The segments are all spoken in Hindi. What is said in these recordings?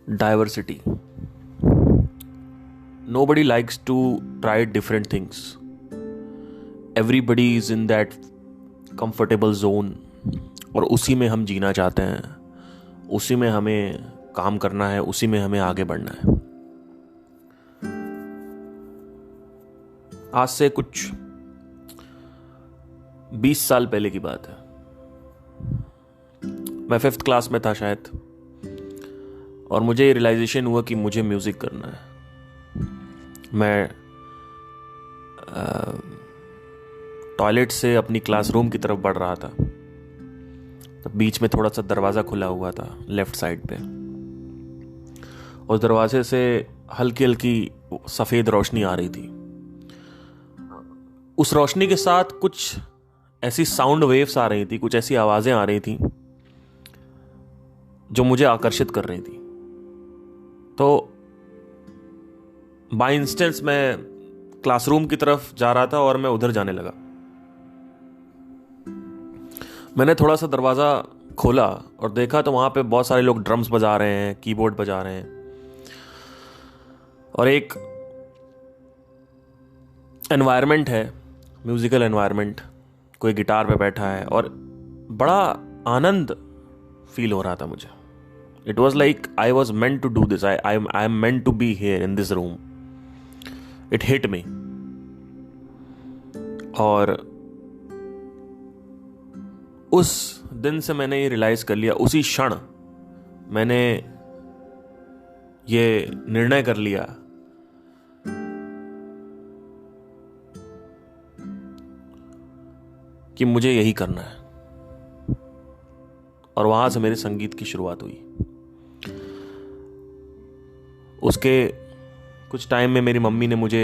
Diversity. Nobody likes to try different things. Everybody is in that comfortable zone और उसी में हम जीना चाहते हैं, उसी में हमें काम करना है, उसी में हमें आगे बढ़ना है। आज से कुछ 20 साल पहले की बात है। मैं 5th क्लास में था शायद, और मुझे रियलाइजेशन हुआ कि मुझे म्यूज़िक करना है। मैं टॉयलेट से अपनी क्लासरूम की तरफ बढ़ रहा था, तब बीच में थोड़ा सा दरवाज़ा खुला हुआ था लेफ़्ट साइड पे। उस दरवाजे से हल्की हल्की सफ़ेद रोशनी आ रही थी। उस रोशनी के साथ कुछ ऐसी साउंड वेव्स आ रही थी, कुछ ऐसी आवाज़ें आ रही थी जो मुझे आकर्षित कर रही थी। तो बाय इंस्टेंस मैं क्लासरूम की तरफ जा रहा था और मैं उधर जाने लगा। मैंने थोड़ा सा दरवाज़ा खोला और देखा तो वहाँ पे बहुत सारे लोग ड्रम्स बजा रहे हैं, कीबोर्ड बजा रहे हैं, और एक एनवायरनमेंट है, म्यूज़िकल एनवायरनमेंट। कोई गिटार पे बैठा है और बड़ा आनंद फील हो रहा था मुझे। It was like I was meant to do this. I am meant to be here in this room. It hit me. और उस दिन से मैंने ये रियलाइज कर लिया, उसी क्षण मैंने ये निर्णय कर लिया कि मुझे यही करना है। और वहां से मेरे संगीत की शुरुआत हुई। उसके कुछ टाइम में मेरी मम्मी ने मुझे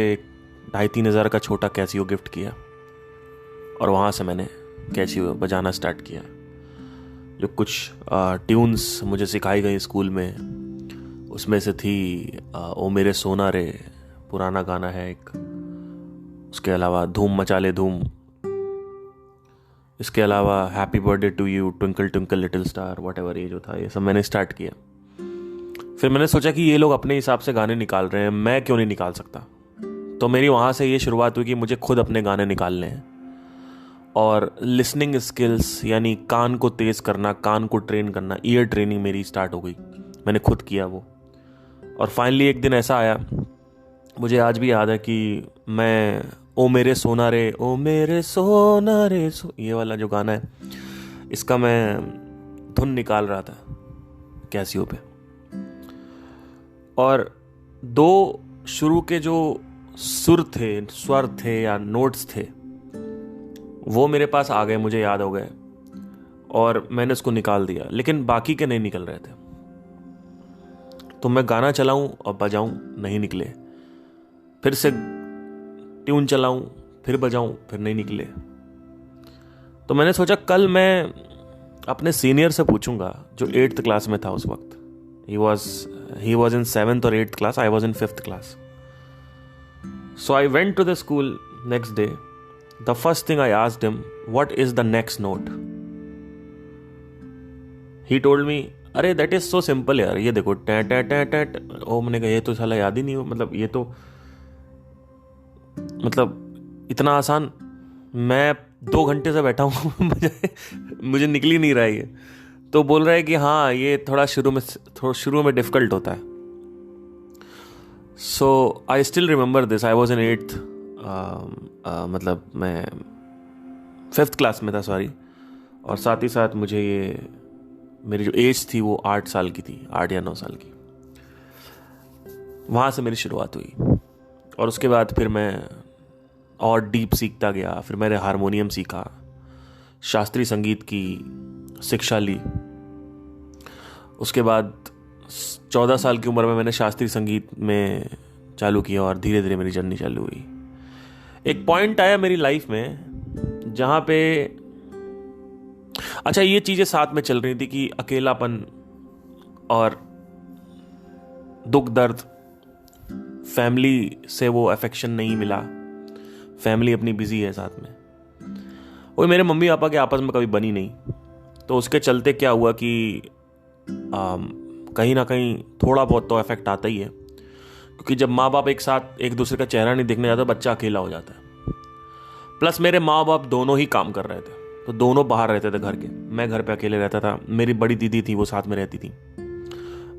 2,500-3 हज़ार का छोटा कैसियो गिफ्ट किया, और वहाँ से मैंने कैसियो बजाना स्टार्ट किया। जो कुछ ट्यून्स मुझे सिखाई गई स्कूल में, उसमें से थी ओ मेरे सोना रे, पुराना गाना है एक। उसके अलावा धूम मचा ले धूम, इसके अलावा happy birthday to you, twinkle twinkle little star, whatever, ये जो था ये सब मैंने स्टार्ट किया। फिर मैंने सोचा कि ये लोग अपने हिसाब से गाने निकाल रहे हैं, मैं क्यों नहीं निकाल सकता। तो मेरी वहाँ से ये शुरुआत हुई कि मुझे खुद अपने गाने निकालने हैं। और लिसनिंग स्किल्स, यानी कान को तेज़ करना, कान को ट्रेन करना, ईयर ट्रेनिंग मेरी स्टार्ट हो गई। मैंने खुद किया वो। और फाइनली एक दिन ऐसा आया, मुझे आज भी याद है कि मैं ओ मेरे सोना रे, ओ मेरे सोना रे ये वाला जो गाना है, इसका मैं धुन निकाल रहा था कैसियो पे। और दो शुरू के जो सुर थे, स्वर थे या नोट्स थे, वो मेरे पास आ गए, मुझे याद हो गए, और मैंने उसको निकाल दिया। लेकिन बाकी के नहीं निकल रहे थे। तो मैं गाना चलाऊं और बजाऊं, नहीं निकले। फिर से ट्यून चलाऊं, फिर बजाऊं, फिर नहीं निकले। तो मैंने सोचा कल मैं अपने सीनियर से पूछूंगा, जो 8th क्लास में था उस वक्त। He was in 7th or 8th class. I was in 5th class. So I went to the school next day. The first thing I asked him, what is the next note? He told me, अरे that is so simple यार, ये देखो टे टे टे टे। ओ मैंने कहा ये तो साला याद ही नहीं हो, मतलब ये तो इतना आसान। मैं 2 घंटे से बैठा हूँ मुझे निकल ही नहीं रहा है ये। तो बोल रहा है कि हाँ ये थोड़ा शुरू में डिफिकल्ट होता है। So I still remember this. I was in 8th, मतलब मैं 5th क्लास में था, सॉरी। और साथ ही साथ मुझे ये, मेरी जो एज थी वो 8 साल की थी, 8 या 9 साल की। वहाँ से मेरी शुरुआत हुई। और उसके बाद फिर मैं और डीप सीखता गया। फिर मैंने हारमोनियम सीखा, शास्त्रीय संगीत की शिक्षा ली। उसके बाद 14 साल की उम्र में मैंने शास्त्रीय संगीत में चालू किया, और धीरे धीरे मेरी जर्नी चालू हुई। एक पॉइंट आया मेरी लाइफ में जहाँ पे, अच्छा ये चीज़ें साथ में चल रही थी कि अकेलापन और दुख दर्द, फैमिली से वो अफेक्शन नहीं मिला, फैमिली अपनी बिजी है साथ में। वो मेरे मम्मी पापा के आपस में कभी बनी नहीं। तो उसके चलते क्या हुआ कि कहीं ना कहीं थोड़ा बहुत तो इफेक्ट आता ही है, क्योंकि जब माँ बाप एक साथ एक दूसरे का चेहरा नहीं देखने जाता, बच्चा अकेला हो जाता है। प्लस मेरे माँ बाप दोनों ही काम कर रहे थे, तो दोनों बाहर रहते थे घर के, मैं घर पे अकेले रहता था। मेरी बड़ी दीदी थी, वो साथ में रहती थी,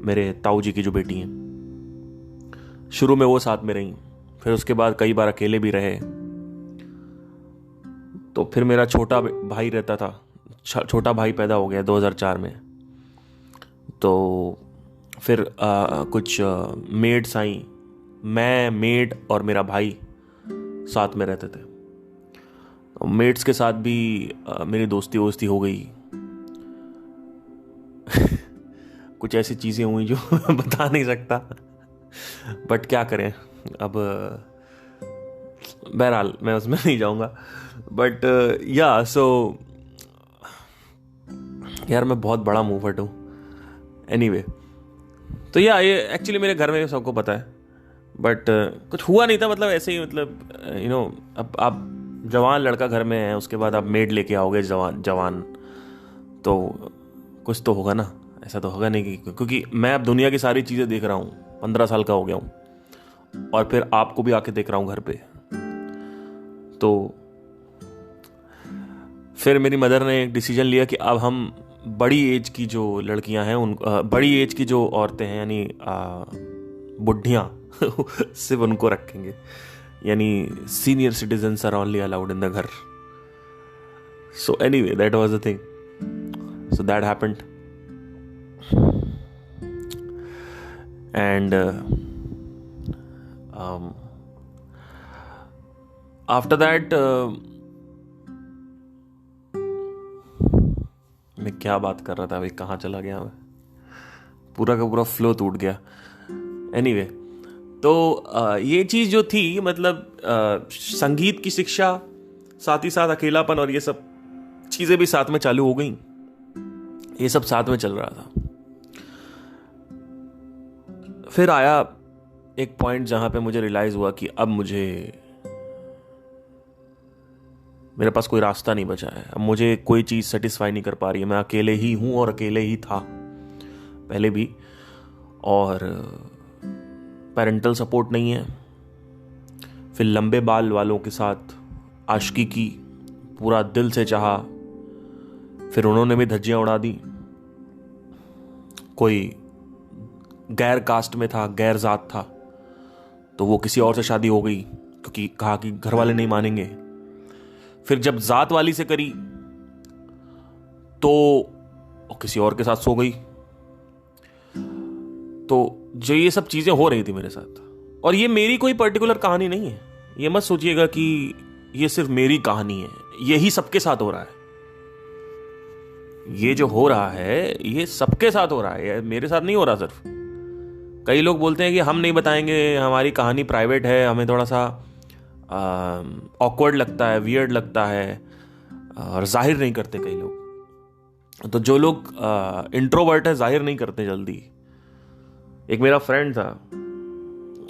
मेरे ताऊ जी की जो बेटी हैं। शुरू में वो साथ में रही, फिर उसके बाद कई बार अकेले भी रहे। तो फिर मेरा छोटा भाई रहता था, छोटा भाई पैदा हो गया 2004 में। तो फिर कुछ मेड्स आई, मैं, मेड और मेरा भाई साथ में रहते थे। मेड्स के साथ भी मेरी दोस्ती वोस्ती हो गई। कुछ ऐसी चीज़ें हुई जो बता नहीं सकता, बट क्या करें अब, बहरहाल मैं उसमें नहीं जाऊंगा। बट या सो यार मैं बहुत बड़ा मूवट हूँ। एनीवे, तो या ये एक्चुअली मेरे घर में सबको पता है, बट कुछ हुआ नहीं था, मतलब ऐसे ही, मतलब यू नो, अब आप जवान लड़का घर में है, उसके बाद आप मेड लेके आओगे जवान, तो कुछ तो होगा ना। ऐसा तो होगा नहीं कि, क्योंकि मैं अब दुनिया की सारी चीज़ें देख रहा हूँ, 15 साल का हो गया हूँ, और फिर आपको भी आके देख रहा हूँ घर पे। तो फिर मेरी मदर ने एक डिसीजन लिया कि अब हम बड़ी एज की जो लड़कियां हैं, उन बड़ी एज की जो औरतें हैं, यानी बुढ़ियाँ सिर्फ उनको रखेंगे, यानी senior citizens are only allowed in the घर। So anyway, that was the thing, so that happened. And after that मैं क्या बात कर रहा था भाई, कहाँ चला गया मैं, पूरा का पूरा फ्लो टूट गया। एनीवे, तो ये चीज़ जो थी, मतलब संगीत की शिक्षा, साथ ही साथ अकेलापन, और ये सब चीज़ें भी साथ में चालू हो गई। ये सब साथ में चल रहा था। फिर आया एक पॉइंट जहां पे मुझे रियलाइज हुआ कि अब मेरे पास कोई रास्ता नहीं बचा है, अब मुझे कोई चीज़ सेटिस्फाई नहीं कर पा रही है। मैं अकेले ही हूँ और अकेले ही था पहले भी, और पेरेंटल सपोर्ट नहीं है। फिर लंबे बाल वालों के साथ आशिकी की, पूरा दिल से चाहा, फिर उन्होंने भी धज्जियां उड़ा दी। कोई गैर कास्ट में था, गैर जात था, तो वो किसी और से शादी हो गई, क्योंकि कहा कि घर वाले नहीं मानेंगे। फिर जब जात वाली से करी तो किसी और के साथ सो गई। तो जो ये सब चीजें हो रही थी मेरे साथ, और ये मेरी कोई पर्टिकुलर कहानी नहीं है, ये मत सोचिएगा कि ये सिर्फ मेरी कहानी है, यही सबके साथ हो रहा है। ये जो हो रहा है ये सबके साथ हो रहा है, मेरे साथ नहीं हो रहा सिर्फ। कई लोग बोलते हैं कि हम नहीं बताएंगे, हमारी कहानी प्राइवेट है, हमें थोड़ा सा ऑकवर्ड लगता है, वियर्ड लगता है, और जाहिर नहीं करते कई लोग। तो जो लोग इंट्रोवर्ट है, जाहिर नहीं करते जल्दी। एक मेरा फ्रेंड था,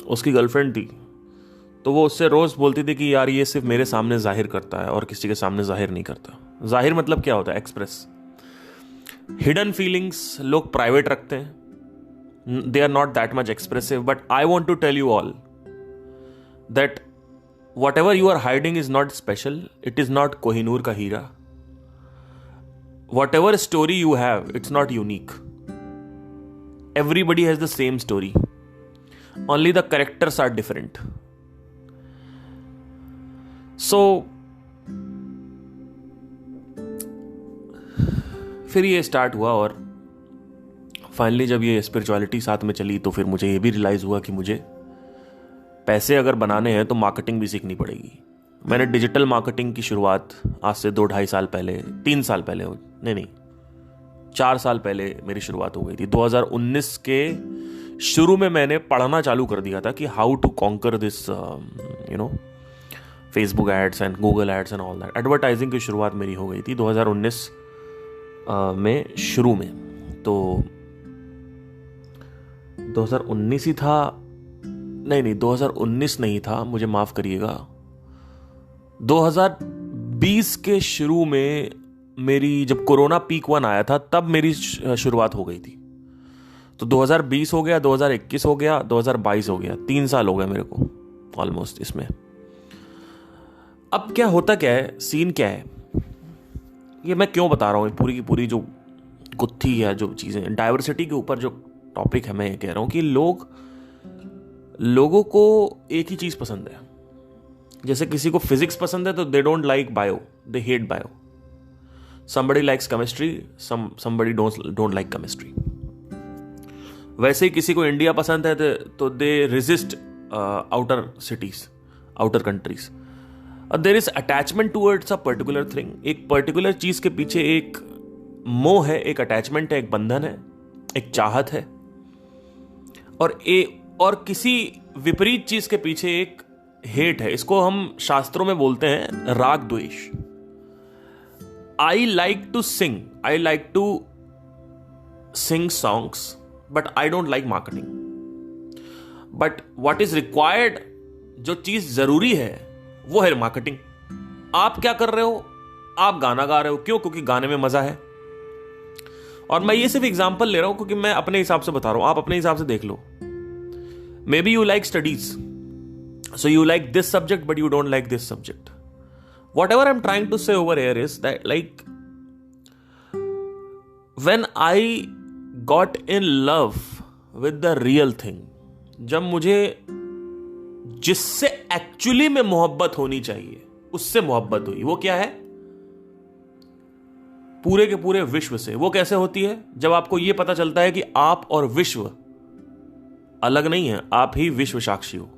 उसकी गर्लफ्रेंड थी, तो वो उससे रोज बोलती थी कि यार ये सिर्फ मेरे सामने जाहिर करता है और किसी के सामने जाहिर नहीं करता। जाहिर मतलब क्या होता है? एक्सप्रेस। हिडन फीलिंग्स लोग प्राइवेट रखते हैं, they are not that much expressive, but I want to tell you all that whatever you are hiding is not special. It is not Kohinoor ka heera. Whatever story you have, it's not unique. Everybody has the same story, only the characters are different. So फिर ये स्टार्ट हुआ, और फाइनली जब ये स्पिरिचुअलिटी साथ में चली तो फिर मुझे ये भी रियलाइज हुआ कि मुझे पैसे अगर बनाने हैं तो मार्केटिंग भी सीखनी पड़ेगी। मैंने डिजिटल मार्केटिंग की शुरुआत आज से 2-2.5 साल पहले, 3 साल पहले, नहीं 4 साल पहले मेरी शुरुआत हो गई थी। 2019 के शुरू में मैंने पढ़ना चालू कर दिया था कि how to conquer this Facebook ads and Google ads and all that. Advertising की शुरुआत मेरी हो गई थी 2019 में शुरू में। तो 2019 ही था, नहीं 2019 नहीं था, मुझे माफ करिएगा, 2020 के शुरू में मेरी, जब कोरोना पीक 1 आया था तब मेरी शुरुआत हो गई थी। तो 2020 हो गया, 2021 हो गया, 2022 हो गया, 3 साल हो गए मेरे को ऑलमोस्ट इसमें। अब क्या होता क्या है, सीन क्या है, ये मैं क्यों बता रहा हूँ, पूरी की पूरी जो गुत्थी है, जो चीज़ें डाइवर्सिटी के ऊपर जो टॉपिक है, मैं ये कह रहा हूँ कि लोगों को एक ही चीज़ पसंद है। जैसे किसी को फिजिक्स पसंद है तो दे don't like bio, they hate bio. somebody likes chemistry, somebody don't like chemistry। वैसे ही किसी को इंडिया पसंद है तो they resist outer cities, outer countries. There is attachment towards a particular thing. एक पर्टिकुलर चीज के पीछे एक मोह है, एक अटैचमेंट है, एक बंधन है, एक चाहत है, और किसी विपरीत चीज के पीछे एक हेट है। इसको हम शास्त्रों में बोलते हैं राग द्वेष। I like to sing songs, but I don't like marketing. But what is required, जो चीज जरूरी है वो है मार्केटिंग। आप क्या कर रहे हो, आप गाना गा रहे हो, क्यों? क्योंकि गाने में मजा है। और मैं ये सिर्फ एग्जांपल ले रहा हूं क्योंकि मैं अपने हिसाब से बता रहा हूं, आप अपने हिसाब से देख लो। Maybe you like studies, so you like this subject but you don't like this subject. Whatever I'm trying to say over here is that, like, when I got in love with the real thing, जब मुझे जिससे एक्चुअली में मोहब्बत होनी चाहिए उससे मोहब्बत हुई, वो क्या है? पूरे के पूरे विश्व से। वो कैसे होती है? जब आपको यह पता चलता है कि आप और विश्व अलग नहीं है, आप ही विश्व साक्षी हो,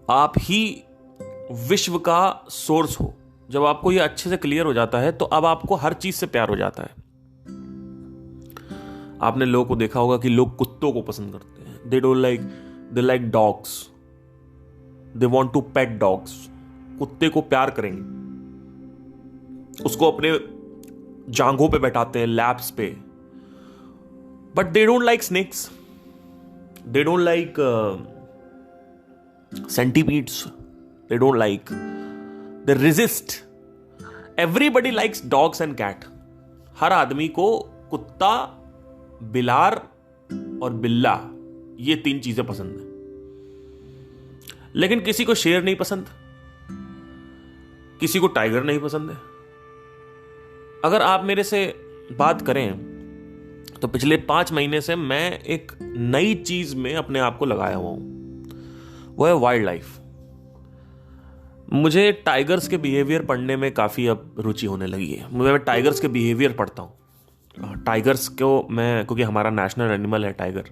आप ही विश्व का सोर्स हो। जब आपको यह अच्छे से क्लियर हो जाता है तो अब आपको हर चीज से प्यार हो जाता है। आपने लोगों को देखा होगा कि लोग कुत्तों को पसंद करते हैं। They like dogs, they want to pet dogs. कुत्ते को प्यार करेंगे, उसको अपने जांघों पे बैठाते हैं, लैप्स पे। But they don't like snakes, they don't like centipedes, they don't like, they resist। everybody likes dogs and cat। हर आदमी को कुत्ता, बिलार और बिल्ला, ये 3 चीजें पसंद है। लेकिन किसी को शेर नहीं पसंद, किसी को टाइगर नहीं पसंद है। अगर आप मेरे से बात करें तो पिछले 5 महीने से मैं एक नई चीज में अपने आप को लगाया हुआ हूं, वो है वाइल्ड लाइफ। मुझे टाइगर्स के बिहेवियर पढ़ने में काफ़ी अब रुचि होने लगी है। मैं टाइगर्स के बिहेवियर पढ़ता हूँ। टाइगर्स को मैं, क्योंकि हमारा नेशनल एनिमल है टाइगर,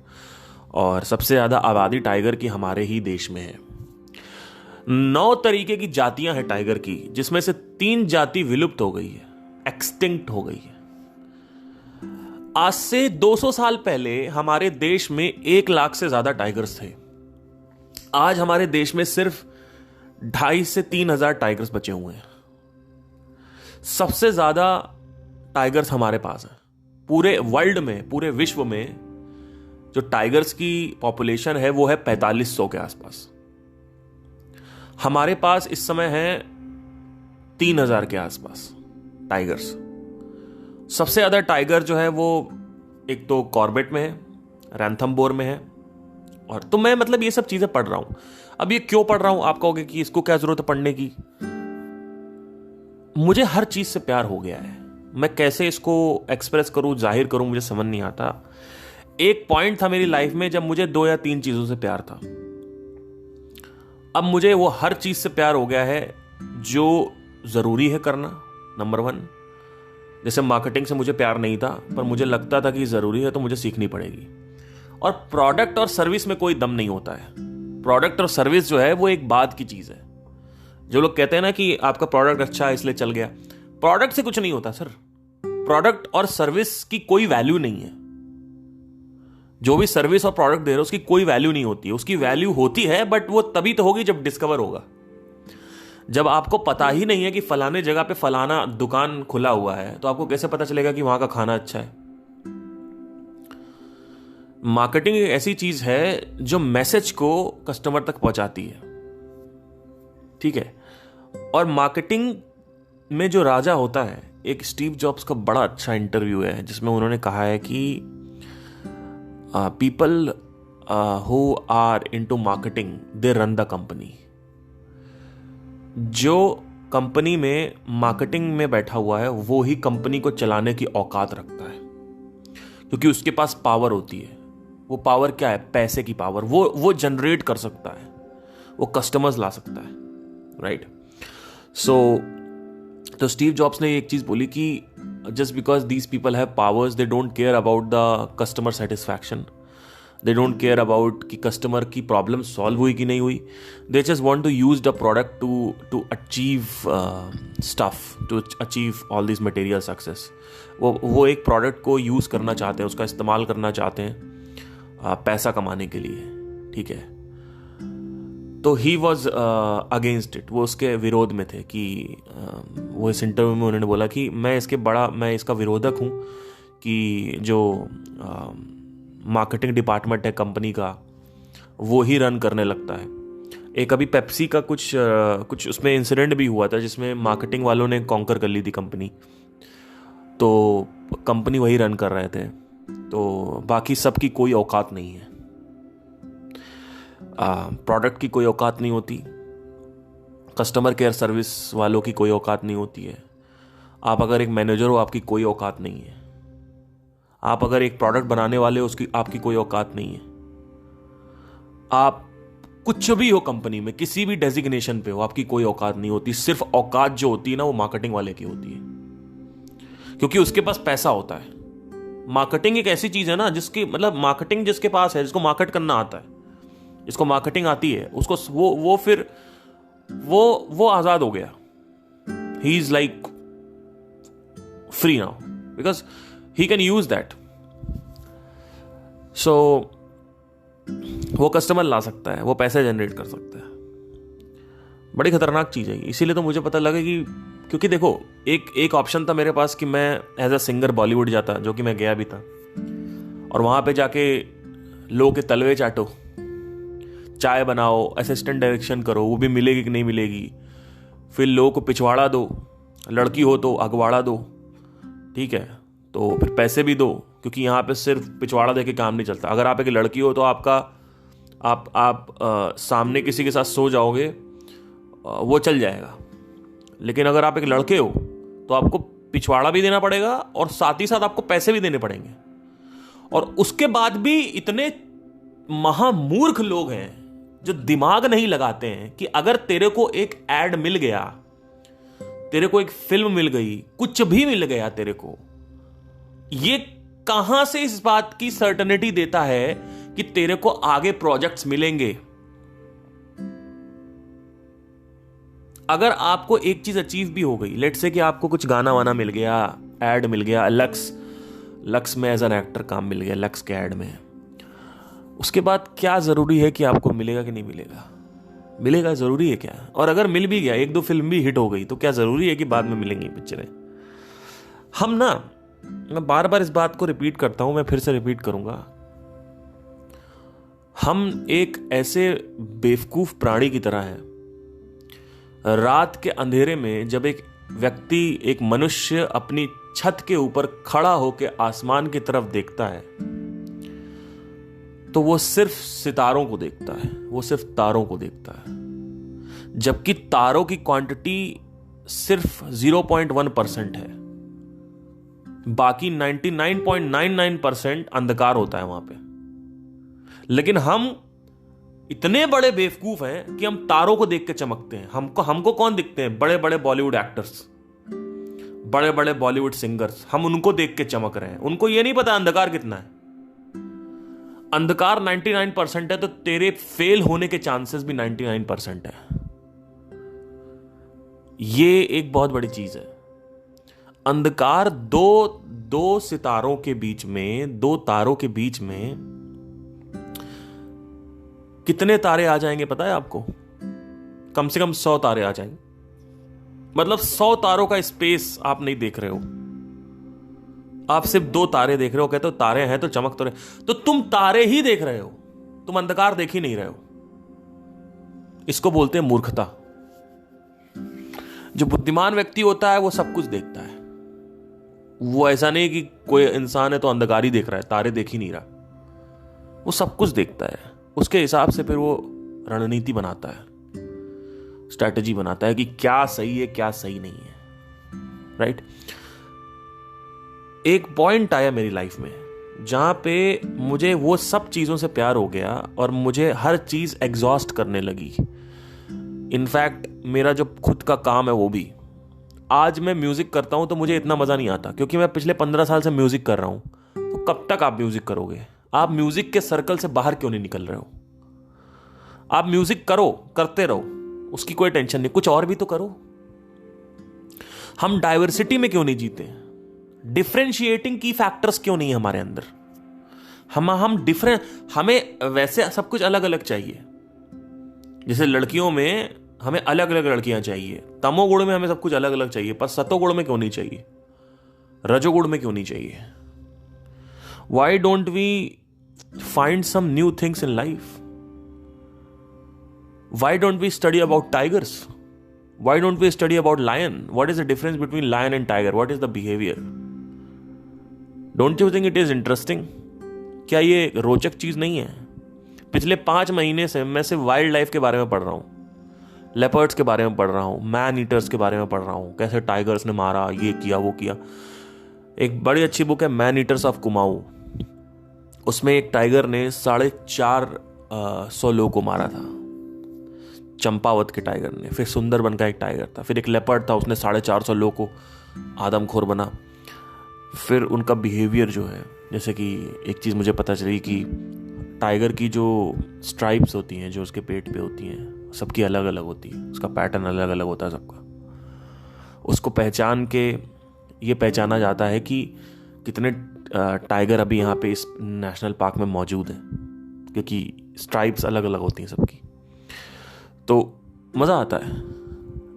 और सबसे ज़्यादा आबादी टाइगर की हमारे ही देश में है। 9 तरीके की जातियां हैं टाइगर की, जिसमें से 3 जाति विलुप्त हो गई है, एक्सटिंक्ट हो गई है। आज से 200 साल पहले हमारे देश में 1 लाख से ज़्यादा टाइगर्स थे। आज हमारे देश में सिर्फ 2,500 से 3,000 टाइगर्स बचे हुए हैं। सबसे ज्यादा टाइगर्स हमारे पास है पूरे वर्ल्ड में, पूरे विश्व में। जो टाइगर्स की पॉपुलेशन है वो है 4500 के आसपास। हमारे पास इस समय है 3,000 के आसपास टाइगर्स। सबसे ज्यादा टाइगर जो है वो एक तो कॉर्बेट में है, रैंथमबोर में है। और तो मैं मतलब ये सब चीजें पढ़ रहा हूं। अब ये क्यों पढ़ रहा हूं? आप कहोगे कि इसको क्या जरूरत है पढ़ने की। मुझे हर चीज से प्यार हो गया है। मैं कैसे इसको एक्सप्रेस करूं, जाहिर करूं, मुझे समझ नहीं आता। एक पॉइंट था मेरी लाइफ में जब मुझे 2 या 3 चीजों से प्यार था। अब मुझे वो हर चीज से प्यार हो गया है जो जरूरी है करना, नंबर 1। जैसे मार्केटिंग से मुझे प्यार नहीं था, पर मुझे लगता था कि जरूरी है तो मुझे सीखनी पड़ेगी। और प्रोडक्ट और सर्विस में कोई दम नहीं होता है। प्रोडक्ट और सर्विस जो है वो एक बाद की चीज है। जो लोग कहते हैं ना कि आपका प्रोडक्ट अच्छा है इसलिए चल गया, प्रोडक्ट से कुछ नहीं होता सर। प्रोडक्ट और सर्विस की कोई वैल्यू नहीं है। जो भी सर्विस और प्रोडक्ट दे रहे हो उसकी कोई वैल्यू नहीं होती है। उसकी वैल्यू होती है बट वो तभी तो होगी जब डिस्कवर होगा। जब आपको पता ही नहीं है कि फलाने जगह पे फलाना दुकान खुला हुआ है तो आपको कैसे पता चलेगा कि वहां का खाना अच्छा है? मार्केटिंग एक ऐसी चीज है जो मैसेज को कस्टमर तक पहुंचाती है, ठीक है। और मार्केटिंग में जो राजा होता है एक स्टीव जॉब्स का बड़ा अच्छा इंटरव्यू है जिसमें उन्होंने कहा है कि people who are into marketing they run the company. जो कंपनी में मार्केटिंग में बैठा हुआ है वो ही कंपनी को चलाने की औकात रखता है, क्योंकि उसके पास पावर होती है। वो पावर क्या है? पैसे की पावर। वो जनरेट कर सकता है, वो कस्टमर्स ला सकता है, राइट? तो स्टीव जॉब्स ने एक चीज बोली कि just because these people have powers, they don't care about the customer satisfaction, they don't care about कि कस्टमर की प्रॉब्लम सॉल्व हुई कि नहीं हुई। They just want to use the product to achieve stuff, to achieve all this material success. वो एक प्रोडक्ट को यूज करना चाहते हैं, उसका इस्तेमाल करना चाहते हैं पैसा कमाने के लिए, ठीक है? तो ही वॉज अगेंस्ट इट, वो उसके विरोध में थे कि वो इस इंटरव्यू में उन्होंने बोला कि मैं इसका विरोधक हूँ कि जो मार्केटिंग डिपार्टमेंट है कंपनी का वो ही रन करने लगता है। एक अभी पेप्सी का कुछ उसमें इंसिडेंट भी हुआ था जिसमें मार्केटिंग वालों ने कॉन्कर कर ली थी कंपनी, तो कंपनी वही रन कर रहे थे, तो बाकी सबकी कोई औकात नहीं है। प्रोडक्ट की कोई औकात नहीं होती, कस्टमर केयर सर्विस वालों की कोई औकात नहीं होती है। आप अगर एक मैनेजर हो आपकी कोई औकात नहीं है। आप अगर एक प्रोडक्ट बनाने वाले हो उसकी आपकी कोई औकात नहीं है। आप कुछ भी हो कंपनी में, किसी भी डेजिग्नेशन पे हो, आपकी कोई औकात नहीं होती। सिर्फ औकात जो होती है ना वो मार्केटिंग वाले की होती है, क्योंकि उसके पास पैसा होता है। मार्केटिंग एक ऐसी चीज है ना जिसकी मतलब मार्केटिंग जिसके पास है, जिसको मार्केट करना आता है, जिसको मार्केटिंग आती है, उसको वो फिर वो आजाद हो गया। He is like free now because he can use that. So वो कस्टमर ला सकता है, वो पैसे जनरेट कर सकता है। बड़ी खतरनाक चीज है। इसीलिए तो मुझे पता लगा कि क्योंकि देखो एक ऑप्शन था मेरे पास कि मैं एज अ सिंगर बॉलीवुड जाता, जो कि मैं गया भी था, और वहां पे जाके लोगों के तलवे चाटो, चाय बनाओ, असिस्टेंट डायरेक्शन करो, वो भी मिलेगी कि नहीं मिलेगी, फिर लोगों को पिछवाड़ा दो, लड़की हो तो अगवाड़ा दो, ठीक है, तो फिर पैसे भी दो, क्योंकि यहाँ पे सिर्फ पिछवाड़ा दे के काम नहीं चलता। अगर आप एक लड़की हो तो आप सामने किसी के साथ सो जाओगे, वो चल जाएगा, लेकिन अगर आप एक लड़के हो तो आपको पिछवाड़ा भी देना पड़ेगा और साथ ही साथ आपको पैसे भी देने पड़ेंगे। और उसके बाद भी इतने महामूर्ख लोग हैं जो दिमाग नहीं लगाते हैं कि अगर तेरे को एक एड मिल गया, तेरे को एक फिल्म मिल गई, कुछ भी मिल गया तेरे को, ये कहां से इस बात की सर्टेनिटी देता है कि तेरे को आगे प्रोजेक्ट्स मिलेंगे? अगर आपको एक चीज अचीव भी हो गई, लेट्स से कि आपको कुछ गाना वाना मिल गया, एड मिल गया, लक्स में एज एन एक्टर काम मिल गया, लक्स के एड में, उसके बाद क्या जरूरी है कि आपको मिलेगा कि नहीं मिलेगा? मिलेगा, जरूरी है क्या? और अगर मिल भी गया, एक दो फिल्म भी हिट हो गई, तो क्या जरूरी है कि बाद में मिलेंगी पिक्चरें? मैं बार बार इस बात को रिपीट करता हूं, मैं फिर से रिपीट करूंगा, हम एक ऐसे बेवकूफ प्राणी की तरह हैं। रात के अंधेरे में जब एक व्यक्ति, एक मनुष्य अपनी छत के ऊपर खड़ा होकर आसमान की तरफ देखता है, तो वो सिर्फ सितारों को देखता है, वो सिर्फ तारों को देखता है, जबकि तारों की क्वांटिटी सिर्फ 0.1% है। बाकी 99.99% अंधकार होता है वहां पे। लेकिन हम इतने बड़े बेवकूफ हैं कि हम तारों को देख के चमकते हैं। हमको कौन दिखते हैं? बड़े बड़े बॉलीवुड एक्टर्स, बड़े बड़े बॉलीवुड सिंगर्स, हम उनको देख के चमक रहे हैं। उनको ये नहीं पता अंधकार कितना है। अंधकार 99% है, तो तेरे फेल होने के चांसेस भी 99% है। ये एक बहुत बड़ी चीज है। अंधकार दो सितारों के बीच में, दो तारों के बीच में कितने तारे आ जाएंगे पता है आपको? कम से कम 100 तारे आ जाएंगे। मतलब 100 तारों का स्पेस आप नहीं देख रहे हो, आप सिर्फ 2 तारे देख रहे हो। कहते हो तारे हैं तो चमक तो रहे, तो तुम तारे ही देख रहे हो, तुम अंधकार देख ही नहीं रहे हो। इसको बोलते हैं मूर्खता। जो बुद्धिमान व्यक्ति होता है वो सब कुछ देखता है, वो ऐसा नहीं कि कोई इंसान है तो अंधकार ही देख रहा है, तारे देख ही नहीं रहा, वो सब कुछ देखता है। उसके हिसाब से फिर वो रणनीति बनाता है, स्ट्रैटेजी बनाता है कि क्या सही है क्या सही नहीं है, राइट। एक पॉइंट आया मेरी लाइफ में जहां पे मुझे वो सब चीजों से प्यार हो गया और मुझे हर चीज एग्जॉस्ट करने लगी। इनफैक्ट मेरा जो खुद का काम है वो भी, आज मैं म्यूजिक करता हूं तो मुझे इतना मजा नहीं आता, क्योंकि मैं पिछले 15 साल से म्यूजिक कर रहा हूं। तो कब तक आप म्यूजिक करोगे? आप म्यूजिक के सर्कल से बाहर क्यों नहीं निकल रहे हो? आप म्यूजिक करो, करते रहो, उसकी कोई टेंशन नहीं, कुछ और भी तो करो। हम डाइवर्सिटी में क्यों नहीं जीते? डिफरेंशिएटिंग की फैक्टर्स क्यों नहीं है हमारे अंदर? हम डिफरेंट, हमें वैसे सब कुछ अलग अलग चाहिए। जैसे लड़कियों में हमें अलग अलग लड़कियां चाहिए, तमोगुण में हमें सब कुछ अलग अलग चाहिए, पर सतोगुण में क्यों नहीं चाहिए? रजोगुण में क्यों नहीं चाहिए? Why don't we find some new things in life? Why don't we study about tigers? Why don't we study about lion? What is the difference between lion and tiger? What is the behavior? Don't you think it is interesting? क्या ये रोचक चीज नहीं है? पिछले 5 महीने से मैं सिर्फ वाइल्ड लाइफ के बारे में पढ़ रहा हूं, लेपर्ड्स के बारे में पढ़ रहा हूं, मैन ईटर्स के बारे में पढ़ रहा हूं, कैसे टाइगर्स ने मारा, ये किया वो किया। एक बड़ी अच्छी बुक है मैन ईटर्स ऑफ कुमाऊं, उसमें एक टाइगर ने 450 लोगों को मारा था, चंपावत के टाइगर ने। फिर सुंदरबन का एक टाइगर था, फिर एक लेपर्ड था, उसने 450 लोगों को आदमखोर बना। फिर उनका बिहेवियर जो है, जैसे कि एक चीज़ मुझे पता चली कि टाइगर की जो स्ट्राइप्स होती हैं, जो उसके पेट पे होती हैं, सबकी अलग अलग होती है, उसका पैटर्न अलग अलग होता है सबका। उसको पहचान के ये पहचाना जाता है कि कितने टाइगर अभी यहाँ पे इस नेशनल पार्क में मौजूद हैं, क्योंकि स्ट्राइप्स अलग अलग होती हैं सबकी। तो मज़ा आता है।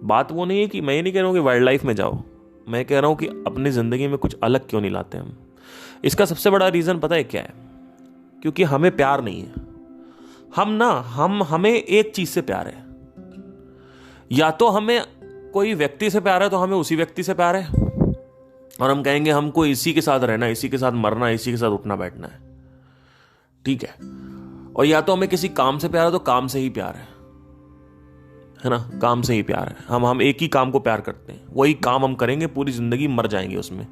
बात वो नहीं है कि मैं ये नहीं कह रहा हूँ कि वाइल्ड लाइफ में जाओ, मैं कह रहा हूँ कि अपनी ज़िंदगी में कुछ अलग क्यों नहीं लाते हम। इसका सबसे बड़ा रीज़न पता है क्या है? क्योंकि हमें प्यार नहीं है। हमें एक चीज़ से प्यार है, या तो हमें कोई व्यक्ति से प्यार है तो हमें उसी व्यक्ति से प्यार है और हम कहेंगे हमको इसी के साथ रहना, इसी के साथ मरना, इसी के साथ उठना बैठना है, ठीक है। और या तो हमें किसी काम से प्यार है तो काम से ही प्यार है ना, काम से ही प्यार है। हम एक ही काम को प्यार करते हैं, वही काम हम करेंगे पूरी जिंदगी, मर जाएंगे उसमें,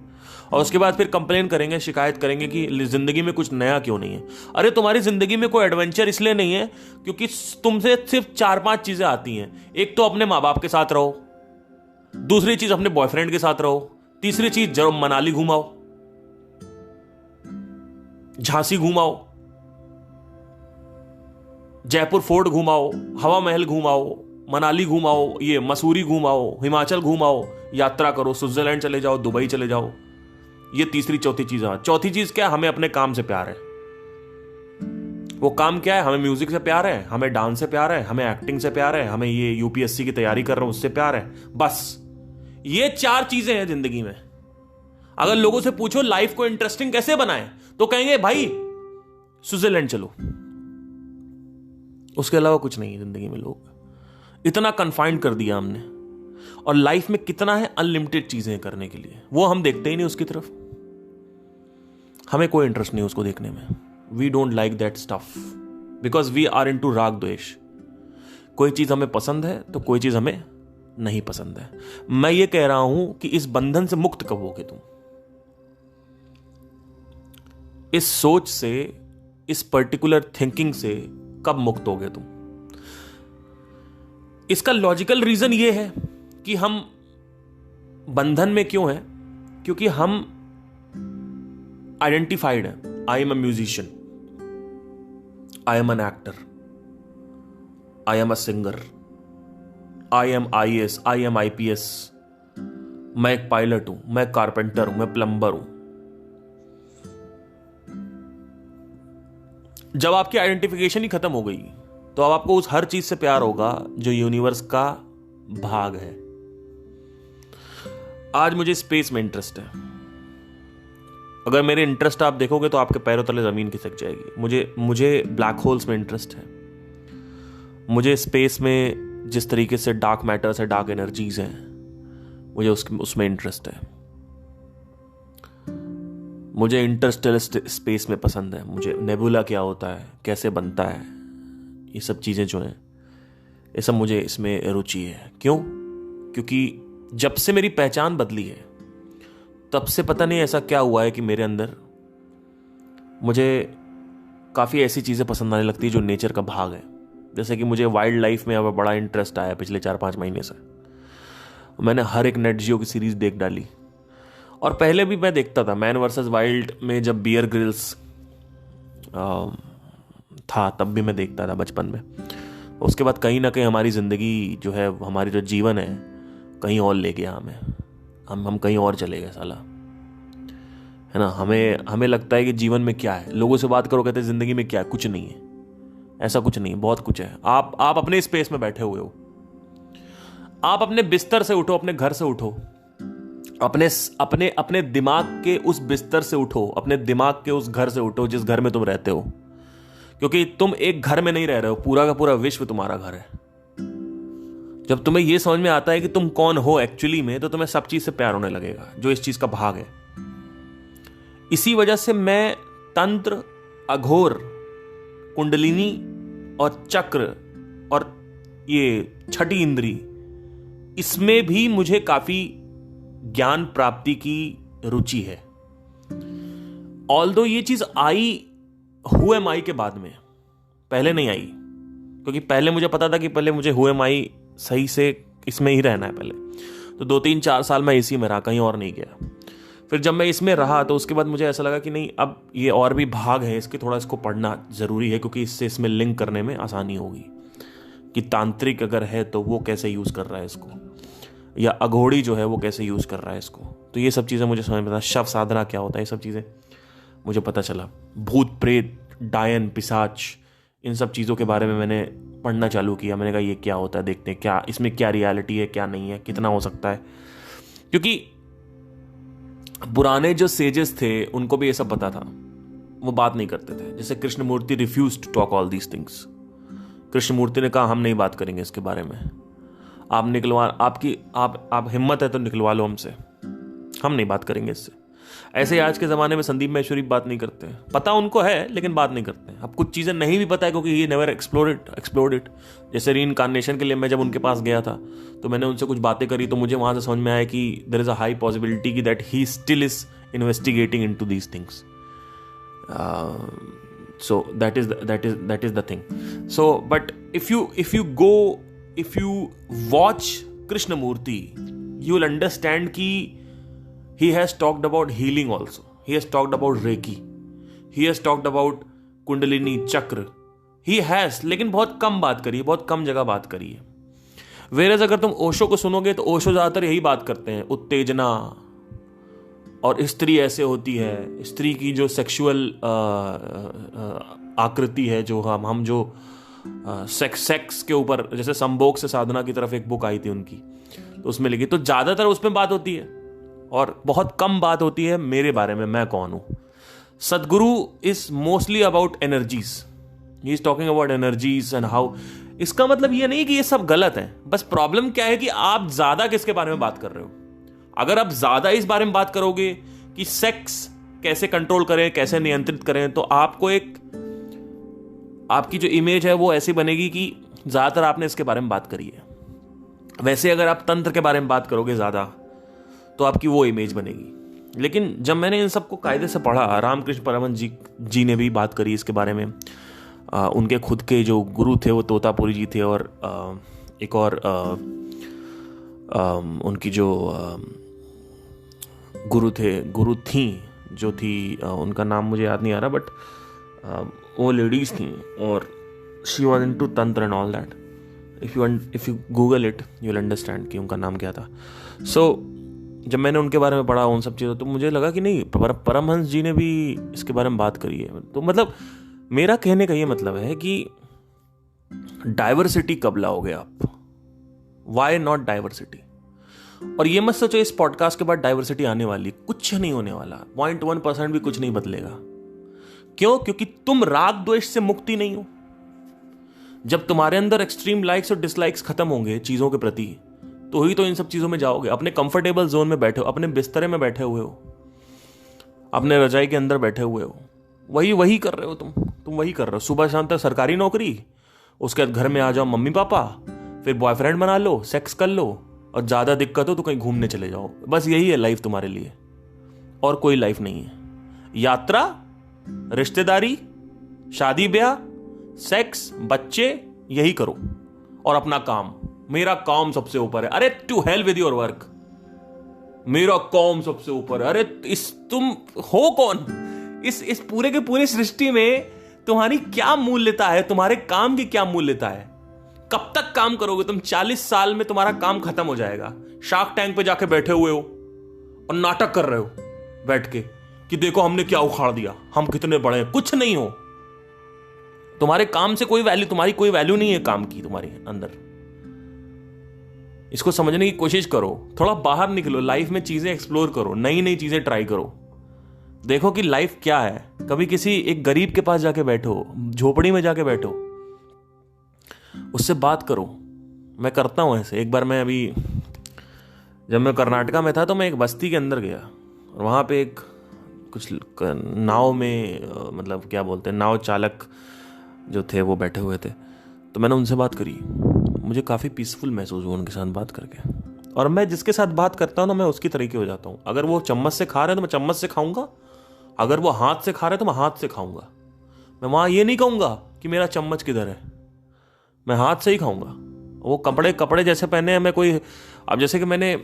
और उसके बाद फिर कंप्लेन करेंगे, शिकायत करेंगे कि जिंदगी में कुछ नया क्यों नहीं है। अरे तुम्हारी जिंदगी में कोई एडवेंचर इसलिए नहीं है क्योंकि तुमसे सिर्फ 4-5 चीजें आती हैं। एक तो अपने माँ बाप के साथ रहो, दूसरी चीज अपने बॉयफ्रेंड के साथ रहो, तीसरी चीज जरूर मनाली घुमाओ, झांसी घुमाओ, जयपुर फोर्ट घुमाओ, हवा महल घुमाओ, मनाली घुमाओ, ये मसूरी घुमाओ, हिमाचल घुमाओ, यात्रा करो, स्विट्जरलैंड चले जाओ, दुबई चले जाओ। ये तीसरी चौथी चीज है। चौथी चीज क्या है? हमें अपने काम से प्यार है। वो काम क्या है? हमें म्यूजिक से प्यार है, हमें डांस से प्यार है, हमें एक्टिंग से प्यार है, हमें ये यूपीएससी की तैयारी कर रहा हूं उससे प्यार है। बस ये 4 चीजें हैं जिंदगी में। अगर लोगों से पूछो लाइफ को इंटरेस्टिंग कैसे बनाए, तो कहेंगे भाई स्विट्जरलैंड चलो, उसके अलावा कुछ नहीं है जिंदगी में। लोग इतना कन्फाइंड कर दिया हमने, और लाइफ में कितना है अनलिमिटेड चीजें करने के लिए, वो हम देखते ही नहीं उसकी तरफ। हमें कोई इंटरेस्ट नहीं उसको देखने में। We don't like that stuff because we are into राग द्वेष। कोई चीज हमें पसंद है तो कोई चीज हमें नहीं पसंद है। मैं ये कह रहा हूं कि इस बंधन से मुक्त कब होगे तुम? इस सोच से, इस पर्टिकुलर थिंकिंग से कब मुक्त होगे तुम? इसका लॉजिकल रीजन ये है कि हम बंधन में क्यों हैं, क्योंकि हम आइडेंटिफाइड हैं। I am a musician, I am an actor, I am a singer, I am IAS, I am IPS, मैं एक पायलट हूं, मैं कारपेंटर हूं, मैं प्लम्बर हूं। जब आपकी आइडेंटिफिकेशन ही खत्म हो गई तो अब आपको उस हर चीज से प्यार होगा जो यूनिवर्स का भाग है। आज मुझे स्पेस में इंटरेस्ट है। अगर मेरे इंटरेस्ट आप देखोगे तो आपके पैरों तले जमीन खिसक जाएगी। मुझे ब्लैक होल्स में इंटरेस्ट है। मुझे स्पेस में जिस तरीके से डार्क मैटर्स है, डार्क एनर्जीज हैं, मुझे उसमें इंटरेस्ट है। मुझे इंटरस्टेलर स्पेस में पसंद है, मुझे नेबुला क्या होता है, कैसे बनता है, ये सब चीज़ें जो हैं, ये सब मुझे इसमें रुचि है। क्यों? क्योंकि जब से मेरी पहचान बदली है तब से पता नहीं ऐसा क्या हुआ है कि मेरे अंदर मुझे काफ़ी ऐसी चीज़ें पसंद आने लगती है जो नेचर का भाग है। जैसे कि मुझे वाइल्ड लाइफ में अब बड़ा इंटरेस्ट आया पिछले 4-5 महीने से। मैंने हर एक नेट जियो की सीरीज़ देख डाली, और पहले भी मैं देखता था। मैन वर्सेस वाइल्ड में जब बियर ग्रिल्स था तब भी मैं देखता था बचपन में। उसके बाद कहीं ना कहीं हमारी ज़िंदगी जो है, हमारी जो जीवन है, कहीं और ले गया हमें। हम कहीं और चले गए साला, है ना। हमें लगता है कि जीवन में क्या है। लोगों से बात करो, कहते हैं ज़िंदगी में क्या है, कुछ नहीं है। ऐसा कुछ नहीं है, बहुत कुछ है। आप अपने स्पेस में बैठे हुए हो। आप अपने बिस्तर से उठो, अपने घर से उठो, अपने दिमाग के उस बिस्तर से उठो, अपने दिमाग के उस घर से उठो जिस घर में तुम रहते हो। क्योंकि तुम एक घर में नहीं रह रहे हो, पूरा का पूरा विश्व तुम्हारा घर है। जब तुम्हें यह समझ में आता है कि तुम कौन हो एक्चुअली में, तो तुम्हें सब चीज से प्यार होने लगेगा जो इस चीज का भाग है। इसी वजह से मैं तंत्र, अघोर, कुंडलिनी और चक्र और ये छठी इंद्री, इसमें भी मुझे काफी ज्ञान प्राप्ति की रुचि है। ऑल्दो ये चीज आई हु एम आई के बाद में, पहले नहीं आई। क्योंकि पहले मुझे पता था कि पहले मुझे हु एम आई सही से इसमें ही रहना है पहले। तो 2-3-4 साल मैं इसी में रहा, कहीं और नहीं गया। फिर जब मैं इसमें रहा तो उसके बाद मुझे ऐसा लगा कि नहीं, अब ये और भी भाग है इसके, थोड़ा इसको पढ़ना ज़रूरी है, क्योंकि इससे इसमें लिंक करने में आसानी होगी कि तांत्रिक अगर है तो वो कैसे यूज़ कर रहा है इसको, या अघोड़ी जो है वो कैसे यूज़ कर रहा है इसको। तो ये सब चीज़ें मुझे समझ में पता, शव साधना क्या होता है, ये सब चीज़ें मुझे पता चला। भूत प्रेत, डायन, पिशाच, इन सब चीज़ों के बारे में मैंने पढ़ना चालू किया। मैंने कहा ये क्या होता है, देखते हैं क्या इसमें क्या रियलिटी है, क्या नहीं है, कितना हो सकता है। क्योंकि पुराने जो सेजेस थे उनको भी ये सब पता था, वो बात नहीं करते थे। जैसे Krishnamurti refuse to talk all these things. Krishnamurti ने कहा हम नहीं बात करेंगे इसके बारे में, आप निकलवा, आप हिम्मत है तो निकलवा लो हमसे, हम नहीं बात करेंगे इससे। ऐसे ही आज के ज़माने में संदीप महेश्वरी बात नहीं करते हैं, पता उनको है लेकिन बात नहीं करते हैं। अब कुछ चीज़ें नहीं भी पता है क्योंकि ये नेवर एक्सप्लोर्ड इट। जैसे रीइंकार्नेशन के लिए मैं जब उनके पास गया था तो मैंने उनसे कुछ बातें करी, तो मुझे वहाँ से समझ में आया कि there is a high possibility कि that he still is investigating into these things. So that is the thing. So but if you watch Krishnamurti, you will understand कि he has talked about healing also. He has talked about Reiki. He has talked about kundalini चक्र. He has, लेकिन बहुत कम बात करी है, बहुत कम जगह बात करी है। Whereas अगर तुम ओशो को सुनोगे तो ओशो ज्यादातर यही बात करते हैं, उत्तेजना और स्त्री ऐसे होती है, स्त्री की जो सेक्सुअल आकृति है, जो हम जो सेक्स के ऊपर, जैसे संभोग से साधना की तरफ एक बुक आई थी उनकी, तो उसमें लिखी, तो ज्यादातर उसमें बात होती है और बहुत कम बात होती है मेरे बारे में, मैं कौन हूं। सदगुरु is mostly about energies, he is talking about energies and how. इसका मतलब ये नहीं कि ये सब गलत है, बस प्रॉब्लम क्या है कि आप ज्यादा किसके बारे में बात कर रहे हो। अगर आप ज्यादा इस बारे में बात करोगे कि सेक्स कैसे कंट्रोल करें, कैसे नियंत्रित करें, तो आपको आपकी जो इमेज है वो ऐसी बनेगी कि ज्यादातर आपने इसके बारे में बात करी है। वैसे अगर आप तंत्र के बारे में बात करोगे ज्यादा तो आपकी वो इमेज बनेगी। लेकिन जब मैंने इन सबको कायदे से पढ़ा, रामकृष्ण परमहंस जी ने भी बात करी इसके बारे में। उनके खुद के जो गुरु थे वो तोतापुरी जी थे, और एक और उनकी जो गुरु थी जो थी, उनका नाम मुझे याद नहीं आ रहा, बट वो लेडीज थी और शी वॉज इनटू तंत्र and all that. If you Google it you will understand कि उनका नाम क्या था। सो जब मैंने उनके बारे में पढ़ा उन सब चीज़ों, तो मुझे लगा कि नहीं, परमहंस जी ने भी इसके बारे में बात करी है। तो मतलब मेरा कहने का ये मतलब है कि डाइवर्सिटी कब लाओगे आप, वाई नॉट डाइवर्सिटी। और ये मत सोचो इस पॉडकास्ट के बाद डाइवर्सिटी आने वाली, कुछ नहीं होने वाला, 0.1% भी कुछ नहीं बदलेगा। क्यों? क्योंकि तुम राग द्वेष से मुक्ति नहीं हो। जब तुम्हारे अंदर एक्सट्रीम लाइक्स और डिसलाइक्स खत्म होंगे चीजों के प्रति, तो ही तो इन सब चीजों में जाओगे। अपने कंफर्टेबल जोन में बैठे हो, अपने बिस्तरे में बैठे हुए हो, अपने रजाई के अंदर बैठे हुए हो, वही वही कर रहे हो तुम वही कर रहे हो। सुबह शाम तक सरकारी नौकरी, उसके बाद घर में आ जाओ मम्मी पापा, फिर बॉयफ्रेंड बना लो, सेक्स कर लो, और ज़्यादा दिक्कत हो तो कहीं घूमने चले जाओ। बस यही है लाइफ तुम्हारे लिए, और कोई लाइफ नहीं है। यात्रा, रिश्तेदारी, शादी ब्याह, सेक्स, बच्चे, यही करो, और अपना काम। मेरा काम सबसे ऊपर है। अरे to hell with your work, मेरा काम सबसे ऊपर है। अरे तुम हो कौन? इस पूरे के पूरे सृष्टि में तुम्हारी क्या मूल्यता है? तुम्हारे काम की क्या मूल्यता है? कब तक काम करोगे तुम? 40 साल में तुम्हारा काम खत्म हो जाएगा। शार्क टैंक पे जाके बैठे हुए हो और नाटक कर रहे हो बैठ के कि देखो हमने क्या उखाड़ दिया, हम कितने बड़े हैं। कुछ नहीं हो, तुम्हारे काम से कोई वैल्यू, तुम्हारी कोई वैल्यू नहीं है काम की तुम्हारे अंदर। इसको समझने की कोशिश करो, थोड़ा बाहर निकलो, लाइफ में चीजें एक्सप्लोर करो, नई नई चीजें ट्राई करो, देखो कि लाइफ क्या है। कभी किसी एक गरीब के पास जाके बैठो, झोपड़ी में जाके बैठो, उससे बात करो। मैं करता हूं ऐसे। एक बार मैं अभी जब मैं कर्नाटका में था तो मैं एक बस्ती के अंदर गया, और वहां पे एक कुछ नाव में मतलब क्या बोलते हैं, नाव चालक जो थे वो बैठे हुए थे। तो मैंने उनसे बात करी, मुझे काफ़ी पीसफुल महसूस हुआ उनके साथ बात करके। और मैं जिसके साथ बात करता हूँ ना, मैं उसकी तरीके हो जाता हूँ। अगर वो चम्मच से खा रहे हैं तो मैं चम्मच से खाऊंगा, अगर वो हाथ से खा रहे हैं तो मैं हाथ से खाऊंगा। मैं वहाँ ये नहीं कहूँगा कि मेरा चम्मच किधर है, मैं हाथ से ही खाऊंगा। वो कपड़े जैसे पहने हैं, मैं कोई, अब जैसे कि मैंने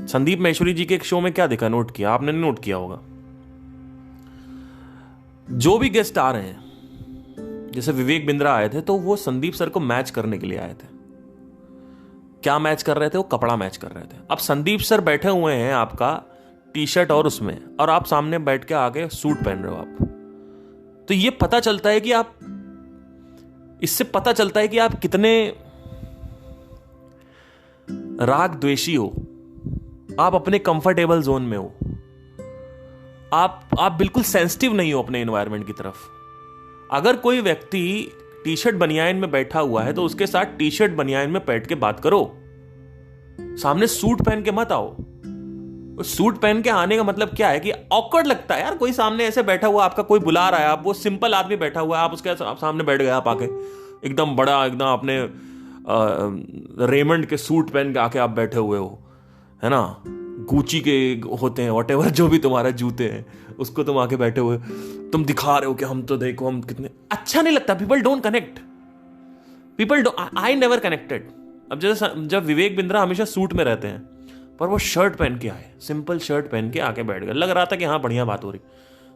संदीप महेश्वरी जी के एक शो में क्या देखा, नोट किया, आपने नहीं नोट किया होगा, जो भी गेस्ट आ रहे हैं, जैसे विवेक बिंद्रा आए थे तो वो संदीप सर को मैच करने के लिए आए थे। क्या मैच कर रहे थे? वो कपड़ा मैच कर रहे थे। अब संदीप सर बैठे हुए हैं आपका टी शर्ट और उसमें, और आप सामने बैठ के आके सूट पहन रहे हो आप, तो ये पता चलता है कि आप, इससे पता चलता है कि आप कितने राग द्वेषी हो। आप अपने कंफर्टेबल जोन में हो, आप बिल्कुल सेंसिटिव नहीं हो अपने एनवायरनमेंट की तरफ। अगर कोई व्यक्ति टी शर्ट बनियान में बैठा हुआ है तो उसके साथ टी शर्ट बनियान में बैठ के बात करो, सामने सूट पहन के मत आओ। सूट पहन के आने का मतलब क्या है कि ऑकवर्ड लगता है यार, कोई सामने ऐसे बैठा हुआ, आपका कोई बुला रहा है, आप वो सिंपल आदमी बैठा हुआ है, आप उसके सामने बैठ गए, आप आके एकदम बड़ा, एकदम अपने रेमंड के सूट पहन के आके आप बैठे हुए हो, है ना, गुची के होते हैं व्हाटएवर जो भी तुम्हारे जूते हैं, उसको तुम आके बैठे हुए, तुम दिखा रहे हो कि हम तो देखो हम कितने, अच्छा नहीं लगता। People don't connect, I never connected. अब जैसे जब विवेक बिंद्रा हमेशा सूट में रहते हैं, पर वो शर्ट पहन के आए, सिंपल शर्ट पहन के आके बैठ गए, लग रहा था कि हाँ बढ़िया बात हो रही,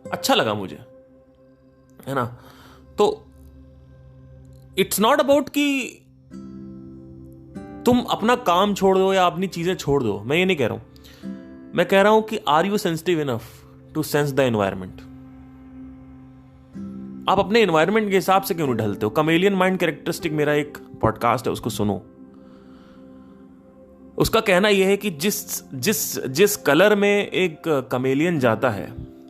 अच्छा लगा मुझे, है ना। तो इट्स नॉट अबाउट कि तुम अपना काम छोड़ दो या अपनी चीजें छोड़ दो, मैं ये नहीं कह रहा हूं। मैं कह रहा हूं कि are you sensitive enough to sense the environment. आप अपने एनवायरनमेंट के हिसाब से क्यों नहीं ढलते हो? कमेलियन माइंड कैरेक्टरिस्टिक मेरा एक पॉडकास्ट है, उसको सुनो। उसका कहना यह है कि जिस कलर में एक कमेलियन जाता है,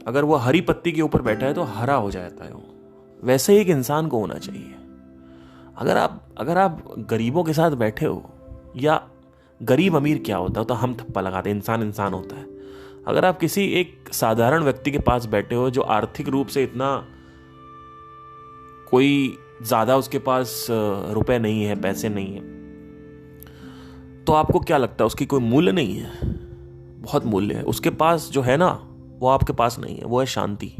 अगर वो हरी पत्ती के ऊपर बैठा है तो हरा हो जाता है वो। वैसे ही एक इंसान को होना चाहिए। अगर आप गरीबों के साथ बैठे हो, या गरीब अमीर क्या होता है, तो हम थप्पा लगाते, इंसान होता है। अगर आप किसी एक साधारण व्यक्ति के पास बैठे हो जो आर्थिक रूप से इतना, कोई ज्यादा उसके पास रुपए नहीं है, पैसे नहीं है, तो आपको क्या लगता है उसकी कोई मूल्य नहीं है? बहुत मूल्य है उसके पास। जो है ना वो आपके पास नहीं है, वो है शांति।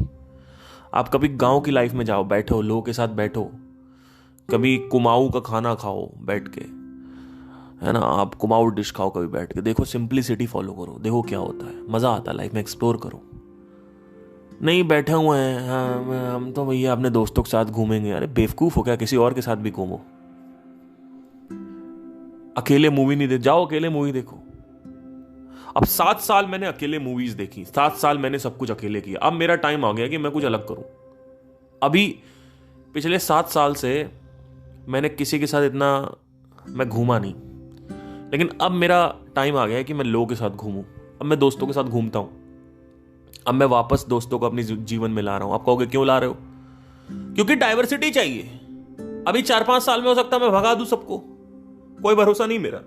आप कभी गांव की लाइफ में जाओ, बैठो, लोगों के साथ बैठो, कभी कुमाऊं का खाना खाओ बैठ के, है ना, आप कुमाऊं डिश खाओ कभी बैठ के, देखो, सिंप्लिसिटी फॉलो करो, देखो क्या होता है, मजा आता है लाइफ में, एक्सप्लोर करो। नहीं बैठे हुए हैं हम तो भैया अपने दोस्तों के साथ घूमेंगे। अरे बेवकूफ हो क्या? किसी और के साथ भी घूमो। अकेले मूवी नहीं जाओ, अकेले मूवी देखो। अब 7 साल मैंने अकेले मूवीज देखी, 7 साल मैंने सब कुछ अकेले किया। अब मेरा टाइम आ गया कि मैं कुछ अलग करूं। अभी पिछले 7 साल से मैंने किसी के साथ इतना मैं घूमा नहीं, लेकिन अब मेरा टाइम आ गया है कि मैं लोगों के साथ घूमूं। अब मैं दोस्तों के साथ घूमता हूं। अब मैं वापस दोस्तों को अपने जीवन में ला रहा हूं। आप कहोगे क्यों ला रहे हो? क्योंकि डाइवर्सिटी चाहिए। अभी 4-5 साल में हो सकता है मैं भगा दूं सबको, कोई भरोसा नहीं मेरा।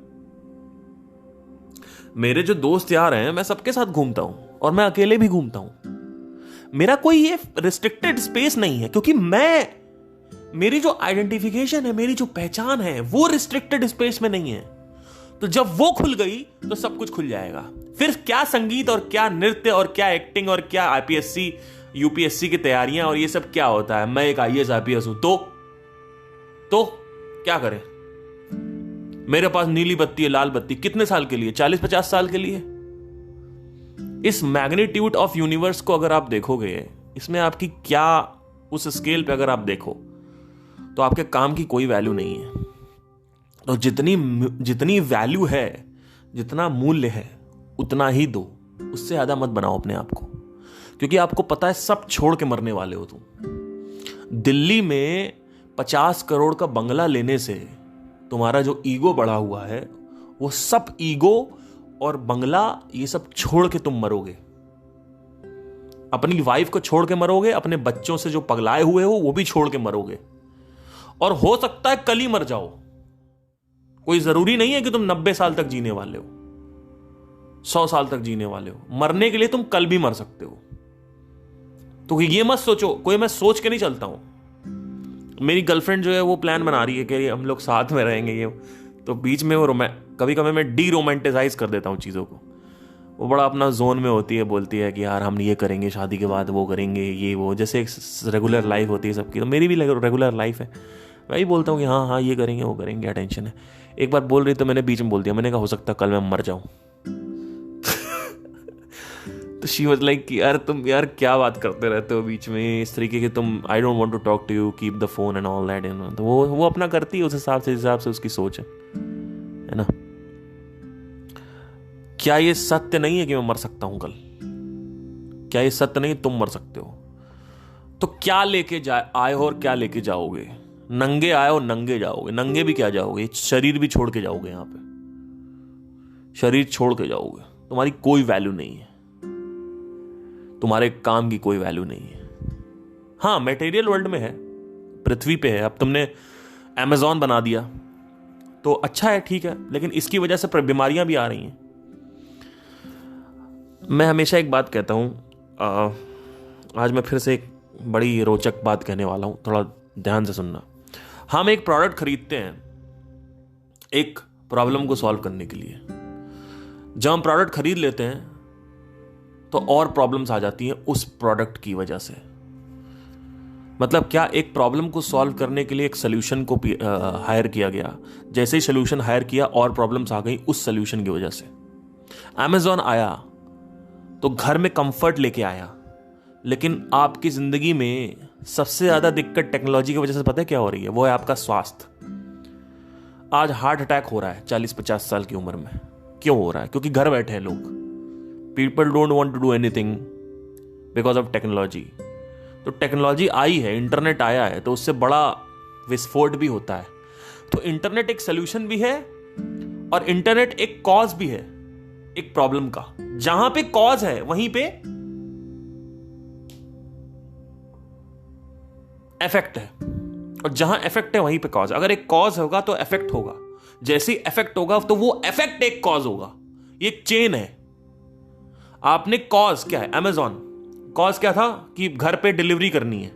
मेरे जो दोस्त यार हैं, मैं सबके साथ घूमता हूं, और मैं अकेले भी घूमता हूं। मेरा कोई ये रिस्ट्रिक्टेड स्पेस नहीं है, क्योंकि मेरी जो आइडेंटिफिकेशन है, मेरी जो पहचान है, वो रिस्ट्रिक्टेड स्पेस में नहीं है। तो जब वो खुल गई तो सब कुछ खुल जाएगा। फिर क्या संगीत और क्या नृत्य और क्या एक्टिंग और क्या आईपीएससी यूपीएससी की तैयारियां और ये सब क्या होता है। मैं एक आईएएस आईपीएस हूं तो क्या करें? मेरे पास नीली बत्ती है, लाल बत्ती, कितने साल के लिए? 40-50 साल के लिए। इस मैग्नीट्यूड ऑफ यूनिवर्स को अगर आप देखोगे, इसमें आपकी क्या, उस स्केल पे अगर आप देखो तो आपके काम की कोई वैल्यू नहीं है। तो जितनी वैल्यू है, जितना मूल्य है, उतना ही दो, उससे ज्यादा मत बनाओ अपने आप को, क्योंकि आपको पता है सब छोड़ के मरने वाले हो तुम। दिल्ली में 50 करोड़ का बंगला लेने से तुम्हारा जो ईगो बढ़ा हुआ है, वो सब ईगो और बंगला ये सब छोड़ के तुम मरोगे। अपनी वाइफ को छोड़ के मरोगे, अपने बच्चों से जो पगलाए हुए हो वो भी छोड़ के मरोगे, और हो सकता है कल ही मर जाओ। कोई जरूरी नहीं है कि तुम 90 साल तक जीने वाले हो, 100 साल तक जीने वाले हो। मरने के लिए तुम कल भी मर सकते हो। तो ये मत सोचो, कोई मैं सोच के नहीं चलता हूं। मेरी गर्लफ्रेंड जो है वो प्लान बना रही है कि हम लोग साथ में रहेंगे, ये तो बीच में वो कभी कभी मैं डी रोमांटिसाइज कर देता हूँ चीज़ों को। वो बड़ा अपना जोन में होती है, बोलती है कि यार हम ये करेंगे, शादी के बाद वो करेंगे, ये वो, जैसे एक रेगुलर लाइफ होती है सबकी। तो मेरी भी रेगुलर लाइफ है। मैं ही बोलता हूँ कि हाँ हाँ ये करेंगे, वो करेंगे, क्या टेंशन है। एक बार बोल रही तो मैंने बीच में बोल दिया, मैंने कहा हो सकता है कल मैं मर जाऊं। तो शी वाज लाइक कि यार तुम यार क्या बात करते रहते हो बीच में इस तरीके के, तुम I don't want to talk to you, keep the phone and all that, you know. तो वो अपना करती है उस हिसाब से उसकी सोच है ना। क्या ये सत्य नहीं है कि मैं मर सकता हूं कल? क्या ये सत्य नहीं तुम मर सकते हो? तो क्या लेके आए हो और क्या लेके जाओगे? नंगे आए हो, नंगे जाओगे। नंगे भी क्या जाओगे, शरीर भी छोड़ के जाओगे। यहां पे शरीर छोड़ के जाओगे, तुम्हारी कोई वैल्यू नहीं है, तुम्हारे काम की कोई वैल्यू नहीं है। हाँ, मटेरियल वर्ल्ड में है, पृथ्वी पे है। अब तुमने अमेजॉन बना दिया तो अच्छा है, ठीक है, लेकिन इसकी वजह से बीमारियां भी आ रही हैं। मैं हमेशा एक बात कहता हूं, आज मैं फिर से एक बड़ी रोचक बात कहने वाला हूं, थोड़ा ध्यान से सुनना। हम एक प्रोडक्ट खरीदते हैं एक प्रॉब्लम को सॉल्व करने के लिए। जब हम प्रोडक्ट खरीद लेते हैं तो और प्रॉब्लम्स आ जाती हैं उस प्रोडक्ट की वजह से। मतलब क्या, एक प्रॉब्लम को सॉल्व करने के लिए एक सोल्यूशन को हायर किया गया, जैसे ही सोल्यूशन हायर किया और प्रॉब्लम्स आ गई उस सोल्यूशन की वजह से। अमेजॉन आया तो घर में कंफर्ट लेके आया, लेकिन आपकी जिंदगी में सबसे ज्यादा दिक्कत टेक्नोलॉजी की वजह से पता है क्या हो रही है? वो है आपका स्वास्थ्य। आज हार्ट अटैक हो रहा है 40-50 साल की उम्र में। क्यों हो रहा है? क्योंकि घर बैठे हैं लोग। People don't want to do anything because of technology. तो टेक्नोलॉजी आई है, इंटरनेट आया है, तो उससे बड़ा विस्फोट भी होता है। तो इंटरनेट एक सोल्यूशन भी है और इंटरनेट एक कॉज भी है एक प्रॉब्लम का। जहां पे कॉज है वहीं पे इफेक्ट है, और जहां इफेक्ट है वहीं पे कॉज। अगर एक कॉज होगा तो इफेक्ट होगा, जैसे ही इफेक्ट होगा तो वो इफेक्ट एक कॉज होगा। ये एक चेन है। आपने कॉज क्या है? अमेजॉन कॉज क्या था कि घर पे डिलीवरी करनी है,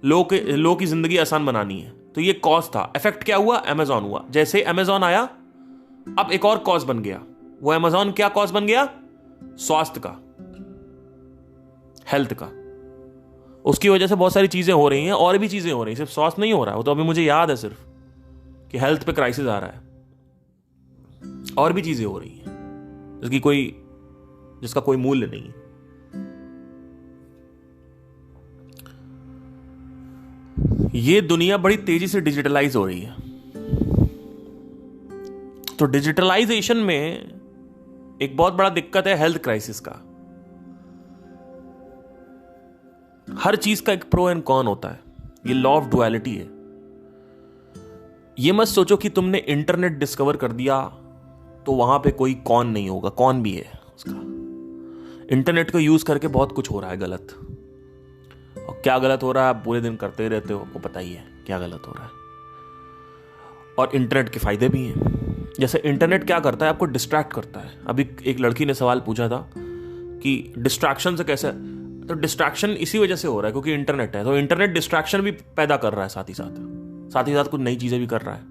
लोग की जिंदगी आसान बनानी है, तो ये कॉज था। इफेक्ट क्या हुआ? अमेजॉन हुआ। जैसे ही अमेजॉन आया अब एक और कॉज बन गया। वो अमेजॉन क्या कॉज बन गया? स्वास्थ्य का, हेल्थ का। उसकी वजह से बहुत सारी चीजें हो रही हैं, और भी चीजें हो रही हैं, सिर्फ स्वास्थ्य नहीं हो रहा है। वो तो अभी मुझे याद है सिर्फ कि हेल्थ पे क्राइसिस आ रहा है, और भी चीजें हो रही हैं जिसका कोई मूल्य नहीं है। ये दुनिया बड़ी तेजी से डिजिटलाइज हो रही है। तो डिजिटलाइजेशन में एक बहुत बड़ा दिक्कत है हेल्थ क्राइसिस का। हर चीज का एक प्रो एंड कॉन होता है, ये लॉ ऑफ डुअलिटी है। ये मत सोचो कि तुमने इंटरनेट डिस्कवर कर दिया तो वहां पे कोई कॉन नहीं होगा, कॉन भी है उसका। इंटरनेट को यूज करके बहुत कुछ हो रहा है गलत, और क्या गलत हो रहा है आप पूरे दिन करते ही रहते हो, आपको पता ही है क्या गलत हो रहा है। और इंटरनेट के फायदे भी हैं। जैसे इंटरनेट क्या करता है, आपको डिस्ट्रैक्ट करता है। अभी एक लड़की ने सवाल पूछा था कि डिस्ट्रैक्शन से कैसे, तो डिस्ट्रैक्शन इसी वजह से हो रहा है क्योंकि इंटरनेट है, तो इंटरनेट डिस्ट्रैक्शन भी पैदा कर रहा है, साथ ही साथ कुछ नई चीजें भी कर रहा है,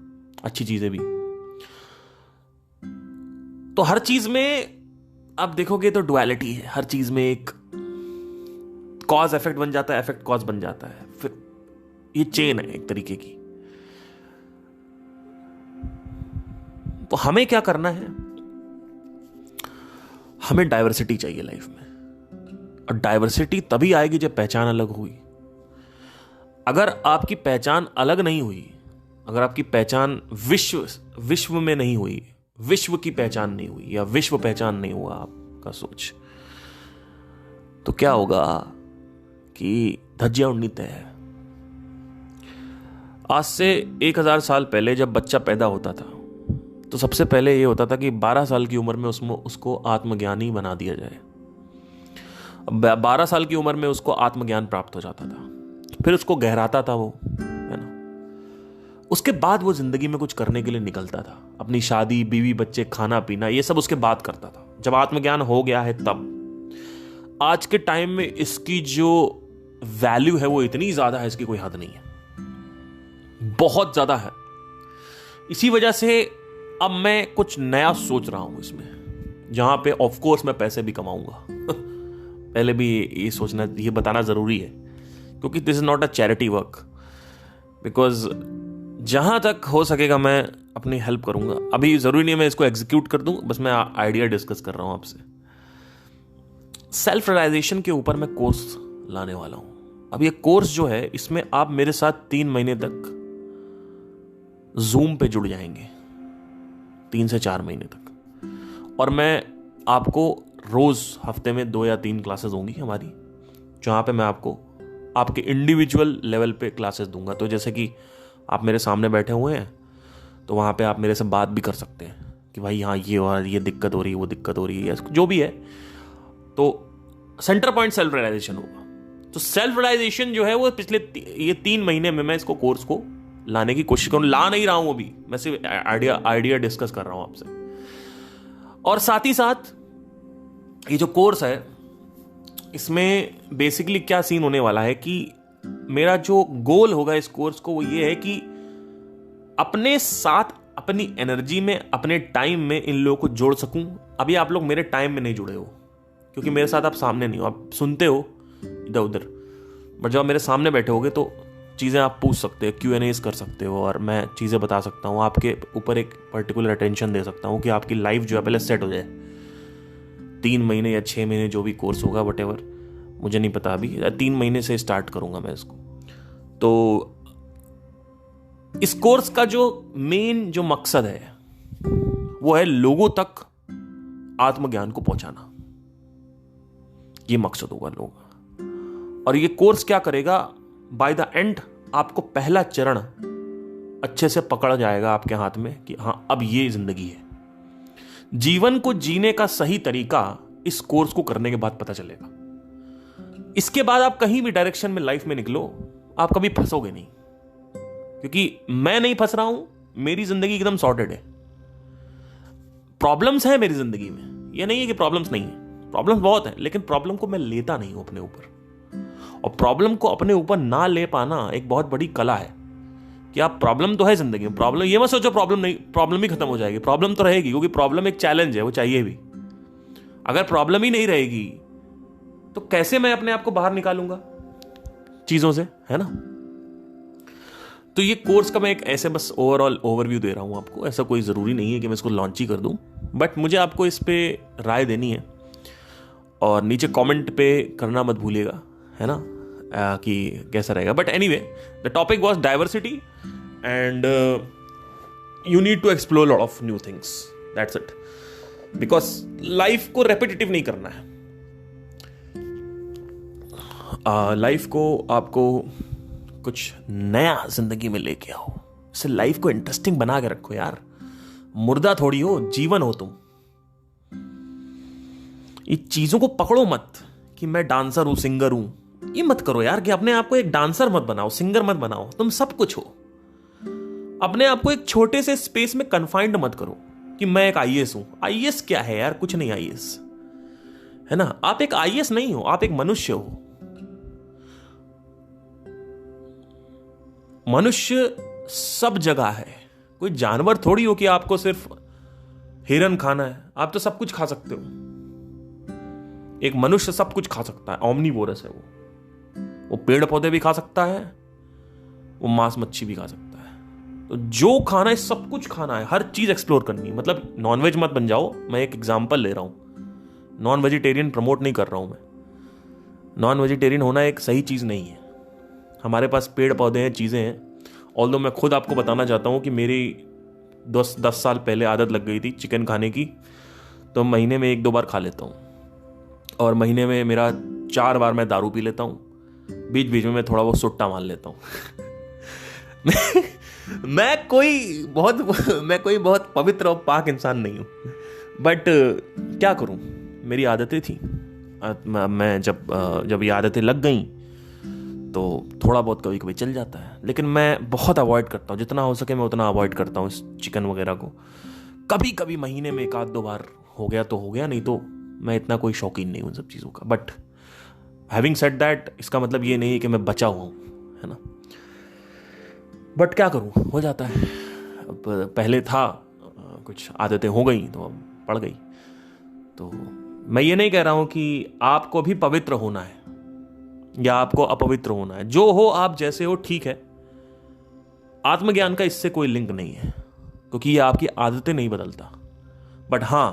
अच्छी चीजें भी। तो हर चीज में आप देखोगे तो डुअलिटी है, हर चीज में एक कॉज इफेक्ट बन जाता है, इफेक्ट कॉज बन जाता है, फिर ये चेन है एक तरीके की। तो हमें क्या करना है, हमें डाइवर्सिटी चाहिए लाइफ में, और डाइवर्सिटी तभी आएगी जब पहचान अलग हुई। अगर आपकी पहचान अलग नहीं हुई, अगर आपकी पहचान विश्व में नहीं हुई, विश्व की पहचान नहीं हुई, या विश्व पहचान नहीं हुआ आपका सोच, तो क्या होगा कि धज्जियां उड़नी तय है। आज से 1000 साल पहले जब बच्चा पैदा होता था तो सबसे पहले ये होता था कि 12 साल की उम्र में उसको आत्मज्ञानी बना दिया जाए। 12 साल की उम्र में उसको आत्मज्ञान प्राप्त हो जाता था, फिर उसको गहराता था वो, है ना। उसके बाद वो जिंदगी में कुछ करने के लिए निकलता था, अपनी शादी, बीवी, बच्चे, खाना पीना, ये सब उसके बाद करता था। जब आत्मज्ञान हो गया है तब। आज के टाइम में इसकी जो वैल्यू है वो इतनी ज्यादा है, इसकी कोई हद नहीं है, बहुत ज्यादा है। इसी वजह से अब मैं कुछ नया सोच रहा हूं इसमें, जहां पे ऑफ कोर्स मैं पैसे भी कमाऊंगा। पहले भी ये सोचना, ये बताना जरूरी है, क्योंकि this is not a charity work. Because जहां तक हो सकेगा मैं अपनी हेल्प करूंगा। अभी जरूरी नहीं है मैं इसको एग्जीक्यूट कर दूं, बस मैं आइडिया डिस्कस कर रहा हूं आपसे। सेल्फ रियलाइजेशन के ऊपर मैं कोर्स लाने वाला हूं। अब ये कोर्स जो है, इसमें आप मेरे साथ 3 महीने तक जूम पे जुड़ जाएंगे, 3 से 4 महीने तक। और मैं आपको रोज हफ्ते में 2 या 3 क्लासेस होंगी हमारी, जहां पे मैं आपको आपके इंडिविजुअल लेवल पे क्लासेस दूंगा। तो जैसे कि आप मेरे सामने बैठे हुए हैं, तो वहां पे आप मेरे से बात भी कर सकते हैं कि भाई यहाँ ये दिक्कत हो रही है, वो दिक्कत हो रही है, जो भी है। तो सेंटर पॉइंट सेल्फ रियलाइजेशन होगा। तो सेल्फ रियलाइजेशन जो है वो पिछले ये 3 महीने में मैं इसको कोर्स को लाने की कोशिश करूं। ला नहीं रहा हूं अभी, मैं सिर्फ आइडिया डिस्कस कर रहा हूं आपसे। और साथ ही साथ ये जो कोर्स है, इसमें बेसिकली क्या सीन होने वाला है कि मेरा जो गोल होगा इस कोर्स को, वो ये है कि अपने साथ, अपनी एनर्जी में, अपने टाइम में इन लोगों को जोड़ सकूं। अभी आप लोग मेरे टाइम में नहीं जुड़े हो, क्योंकि मेरे साथ आप सामने नहीं हो, आप सुनते हो इधर उधर, बट जब आप मेरे सामने बैठे होगे तो चीज़ें आप पूछ सकते हो, Q&As कर सकते हो, और मैं चीज़ें बता सकता हूँ, आपके ऊपर एक पर्टिकुलर अटेंशन दे सकता हूँ कि आपकी लाइफ जो है पहले सेट हो जाए। 3 महीने या 6 महीने जो भी कोर्स होगा, वटेवर, मुझे नहीं पता अभी, 3 महीने से स्टार्ट करूंगा मैं इसको। तो इस कोर्स का जो मेन जो मकसद है वो है लोगों तक आत्मज्ञान को पहुंचाना। ये मकसद होगा लोगों का। और ये कोर्स क्या करेगा, बाय द एंड आपको पहला चरण अच्छे से पकड़ जाएगा आपके हाथ में कि हां, अब ये जिंदगी है। जीवन को जीने का सही तरीका इस कोर्स को करने के बाद पता चलेगा। इसके बाद आप कहीं भी डायरेक्शन में लाइफ में निकलो, आप कभी फंसोगे नहीं, क्योंकि मैं नहीं फंस रहा हूं, मेरी जिंदगी एकदम सॉर्टेड है। प्रॉब्लम्स हैं मेरी जिंदगी में, यह नहीं है कि प्रॉब्लम्स नहीं है, प्रॉब्लम्स बहुत है, लेकिन प्रॉब्लम को मैं लेता नहीं हूं अपने ऊपर। और प्रॉब्लम को अपने ऊपर ना ले पाना एक बहुत बड़ी कला है। कि आप, प्रॉब्लम तो है जिंदगी में, प्रॉब्लम ये मत सोचो प्रॉब्लम नहीं, प्रॉब्लम ही खत्म हो जाएगी, प्रॉब्लम तो रहेगी, क्योंकि प्रॉब्लम एक चैलेंज है, वो चाहिए भी। अगर प्रॉब्लम ही नहीं रहेगी तो कैसे मैं अपने आप को बाहर निकालूंगा चीजों से, है ना। तो ये कोर्स का मैं एक ऐसे बस ओवरऑल ओवरव्यू दे रहा हूं आपको। ऐसा कोई जरूरी नहीं है कि मैं इसको लॉन्च ही कर दूं, बट मुझे आपको इस पे राय देनी है, और नीचे कमेंट पे करना मत भूलिएगा, है ना, कि कैसा रहेगा। But anyway, the topic was diversity and you need to explore lot of new things, that's it. Because life को रेपिटेटिव नहीं करना है। लाइफ को आपको कुछ नया जिंदगी में लेके आओ, इसे लाइफ को इंटरेस्टिंग बना के रखो यार। मुर्दा थोड़ी हो, जीवन हो तुम। ये चीजों को पकड़ो मत कि मैं डांसर हूं, सिंगर हूं, ये मत करो यार, कि अपने आप को एक डांसर मत बनाओ, सिंगर मत बनाओ, तुम सब कुछ हो। अपने आप को एक छोटे से स्पेस में कन्फाइंड मत करो कि मैं एक आईएएस हूं। आईएएस क्या है यार, कुछ नहीं आईएएस, है ना। आप एक आईएएस नहीं हो, आप एक मनुष्य हो, मनुष्य सब जगह है, कोई जानवर थोड़ी हो कि आपको सिर्फ हिरन खाना है, आप तो सब कुछ खा सकते हो। एक मनुष्य सब कुछ खा सकता है, ओमनीवोरस है वो पेड़ पौधे भी खा सकता है, वो मांस मच्छी भी खा सकता है। तो जो खाना है सब कुछ खाना है, हर चीज एक्सप्लोर करनी है। मतलब नॉनवेज मत बन जाओ, मैं एक एग्जांपल ले रहा हूं, नॉन वेजिटेरियन प्रमोट नहीं कर रहा हूं मैं। नॉन वेजिटेरियन होना एक सही चीज नहीं है। हमारे पास पेड़ पौधे हैं, चीजें हैं। ऑल्दो मैं खुद आपको बताना चाहता हूं कि मेरी 10 साल पहले आदत लग गई थी चिकन खाने की, तो महीने में 1-2 बार खा लेता हूं, और महीने में मेरा 4 बार मैं दारू पी लेता हूं, बीच बीच में मैं थोड़ा बहुत सुट्टा मार लेता हूं। मैं कोई बहुत पवित्र और पाक इंसान नहीं हूं, बट क्या करूं, मेरी आदतें थी। मैं जब ये आदतें लग गई तो थोड़ा बहुत कभी कभी चल जाता है, लेकिन मैं बहुत अवॉइड करता हूँ, जितना हो सके मैं उतना अवॉइड करता हूँ इस चिकन वगैरह को। कभी कभी महीने में 1-2 बार हो गया तो हो गया, नहीं तो मैं इतना कोई शौकीन नहीं हूँ उन सब चीज़ों का। बट हैविंग सेड दैट, इसका मतलब ये नहीं है कि मैं बचा हुआ हूँ, है ना। बट क्या करूँ, हो जाता है। अब पहले था, कुछ आदतें हो गई तो अब पड़ गई। तो मैं ये नहीं कह रहा हूँ कि आपको भी पवित्र होना है या आपको अपवित्र होना है। जो हो आप जैसे हो ठीक है। आत्मज्ञान का इससे कोई लिंक नहीं है, क्योंकि ये आपकी आदतें नहीं बदलता। बट हां,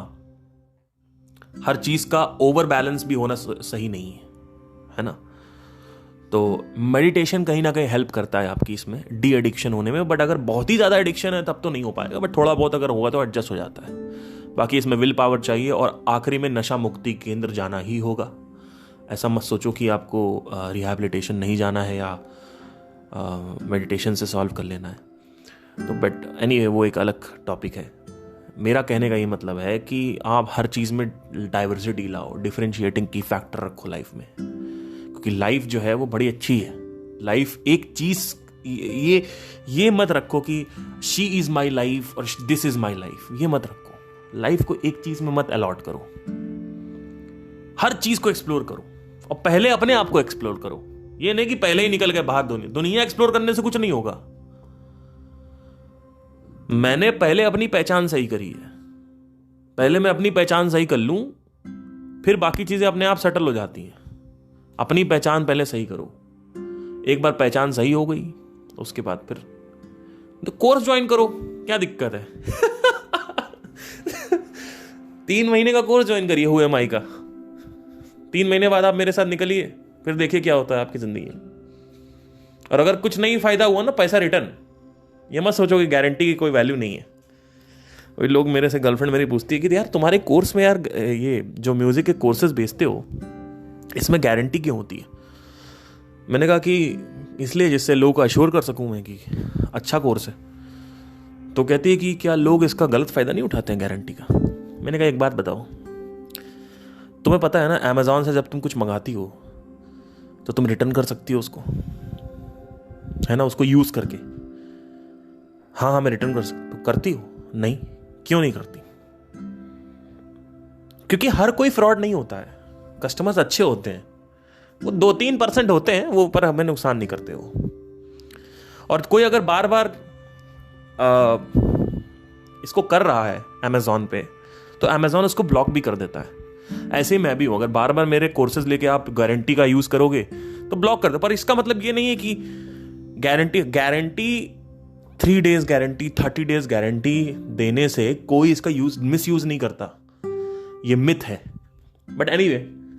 हर चीज का ओवर बैलेंस भी होना सही नहीं है ना। तो मेडिटेशन कहीं ना कहीं हेल्प करता है आपकी इसमें डी एडिक्शन होने में। बट अगर बहुत ही ज्यादा एडिक्शन है तब तो नहीं हो पाएगा, बट थोड़ा बहुत अगर होगा तो एडजस्ट हो जाता है। बाकी इसमें विल पावर चाहिए, और आखिरी में नशा मुक्ति केंद्र जाना ही होगा। ऐसा मत सोचो कि आपको रिहैबिलिटेशन नहीं जाना है या मेडिटेशन से सॉल्व कर लेना है। तो बट एनीवे, वो एक अलग टॉपिक है। मेरा कहने का ये मतलब है कि आप हर चीज़ में डाइवर्सिटी लाओ, डिफरेंशिएटिंग की फैक्टर रखो लाइफ में, क्योंकि लाइफ जो है वो बड़ी अच्छी है। लाइफ एक चीज़, ये मत रखो कि शी इज़ माई लाइफ और दिस इज़ माई लाइफ, ये मत रखो। लाइफ को एक चीज़ में मत अलॉट करो, हर चीज़ को एक्सप्लोर करो, और पहले अपने आप को एक्सप्लोर करो। ये नहीं कि पहले ही निकल गए बाहर। दुनिया एक्सप्लोर करने से कुछ नहीं होगा। मैंने पहले अपनी पहचान सही करी है, पहले मैं अपनी पहचान सही कर लूं, फिर बाकी चीजें अपने आप सेटल हो जाती हैं। अपनी पहचान पहले सही करो। एक बार पहचान सही हो गई तो उसके बाद फिर तो कोर्स ज्वाइन करो, क्या दिक्कत है। 3 महीने का कोर्स ज्वाइन करिए हु एम आई का। 3 महीने बाद आप मेरे साथ निकलिए, फिर देखिए क्या होता है आपकी जिंदगी में। और अगर कुछ नहीं फायदा हुआ ना, पैसा रिटर्न। ये मत सोचो कि गारंटी की कोई वैल्यू नहीं है। वही लोग मेरे से, गर्लफ्रेंड मेरी पूछती है कि यार तुम्हारे कोर्स में, यार ये जो म्यूजिक के कोर्सेज बेचते हो इसमें गारंटी क्यों होती है। मैंने कहा कि इसलिए जिससे लोगों को अश्योर कर सकूं मैं कि अच्छा कोर्स है। तो कहती है कि क्या लोग इसका गलत फायदा नहीं उठाते हैं गारंटी का। मैंने कहा एक बात बताओ, तुम्हें पता है ना अमेजॉन से जब तुम कुछ मंगाती हो तो तुम रिटर्न कर सकती हो उसको, है ना, उसको यूज करके। हाँ, मैं रिटर्न कर सकती हूँ। करती हो? नहीं। क्यों नहीं करती? क्योंकि हर कोई फ्रॉड नहीं होता है। कस्टमर्स अच्छे होते हैं, वो 2-3% होते हैं वो, पर हमें नुकसान नहीं करते वो। और कोई अगर बार बार इसको कर रहा है अमेजॉन पे, तो अमेजॉन उसको ब्लॉक भी कर देता है। ऐसे ही मैं भी हूं, अगर बार बार मेरे कोर्सेज लेके आप गारंटी का यूज करोगे तो ब्लॉक कर दो। पर इसका मतलब ये नहीं है कि guarantee 3 days guarantee, 30 days guarantee देने से कोई इसका मिस यूज नहीं करता। ये मिथ है। बट एनीवे,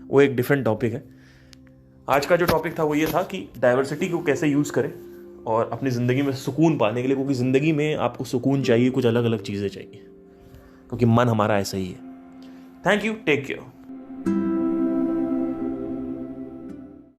वो एक डिफरेंट टॉपिक है। आज का जो टॉपिक था वो ये था कि डाइवर्सिटी को कैसे यूज करें और अपनी जिंदगी में सुकून पाने के लिए, क्योंकि जिंदगी में आपको सुकून चाहिए, कुछ अलग अलग चीजें चाहिए, क्योंकि मन हमारा ऐसा ही है। Thank you, take care.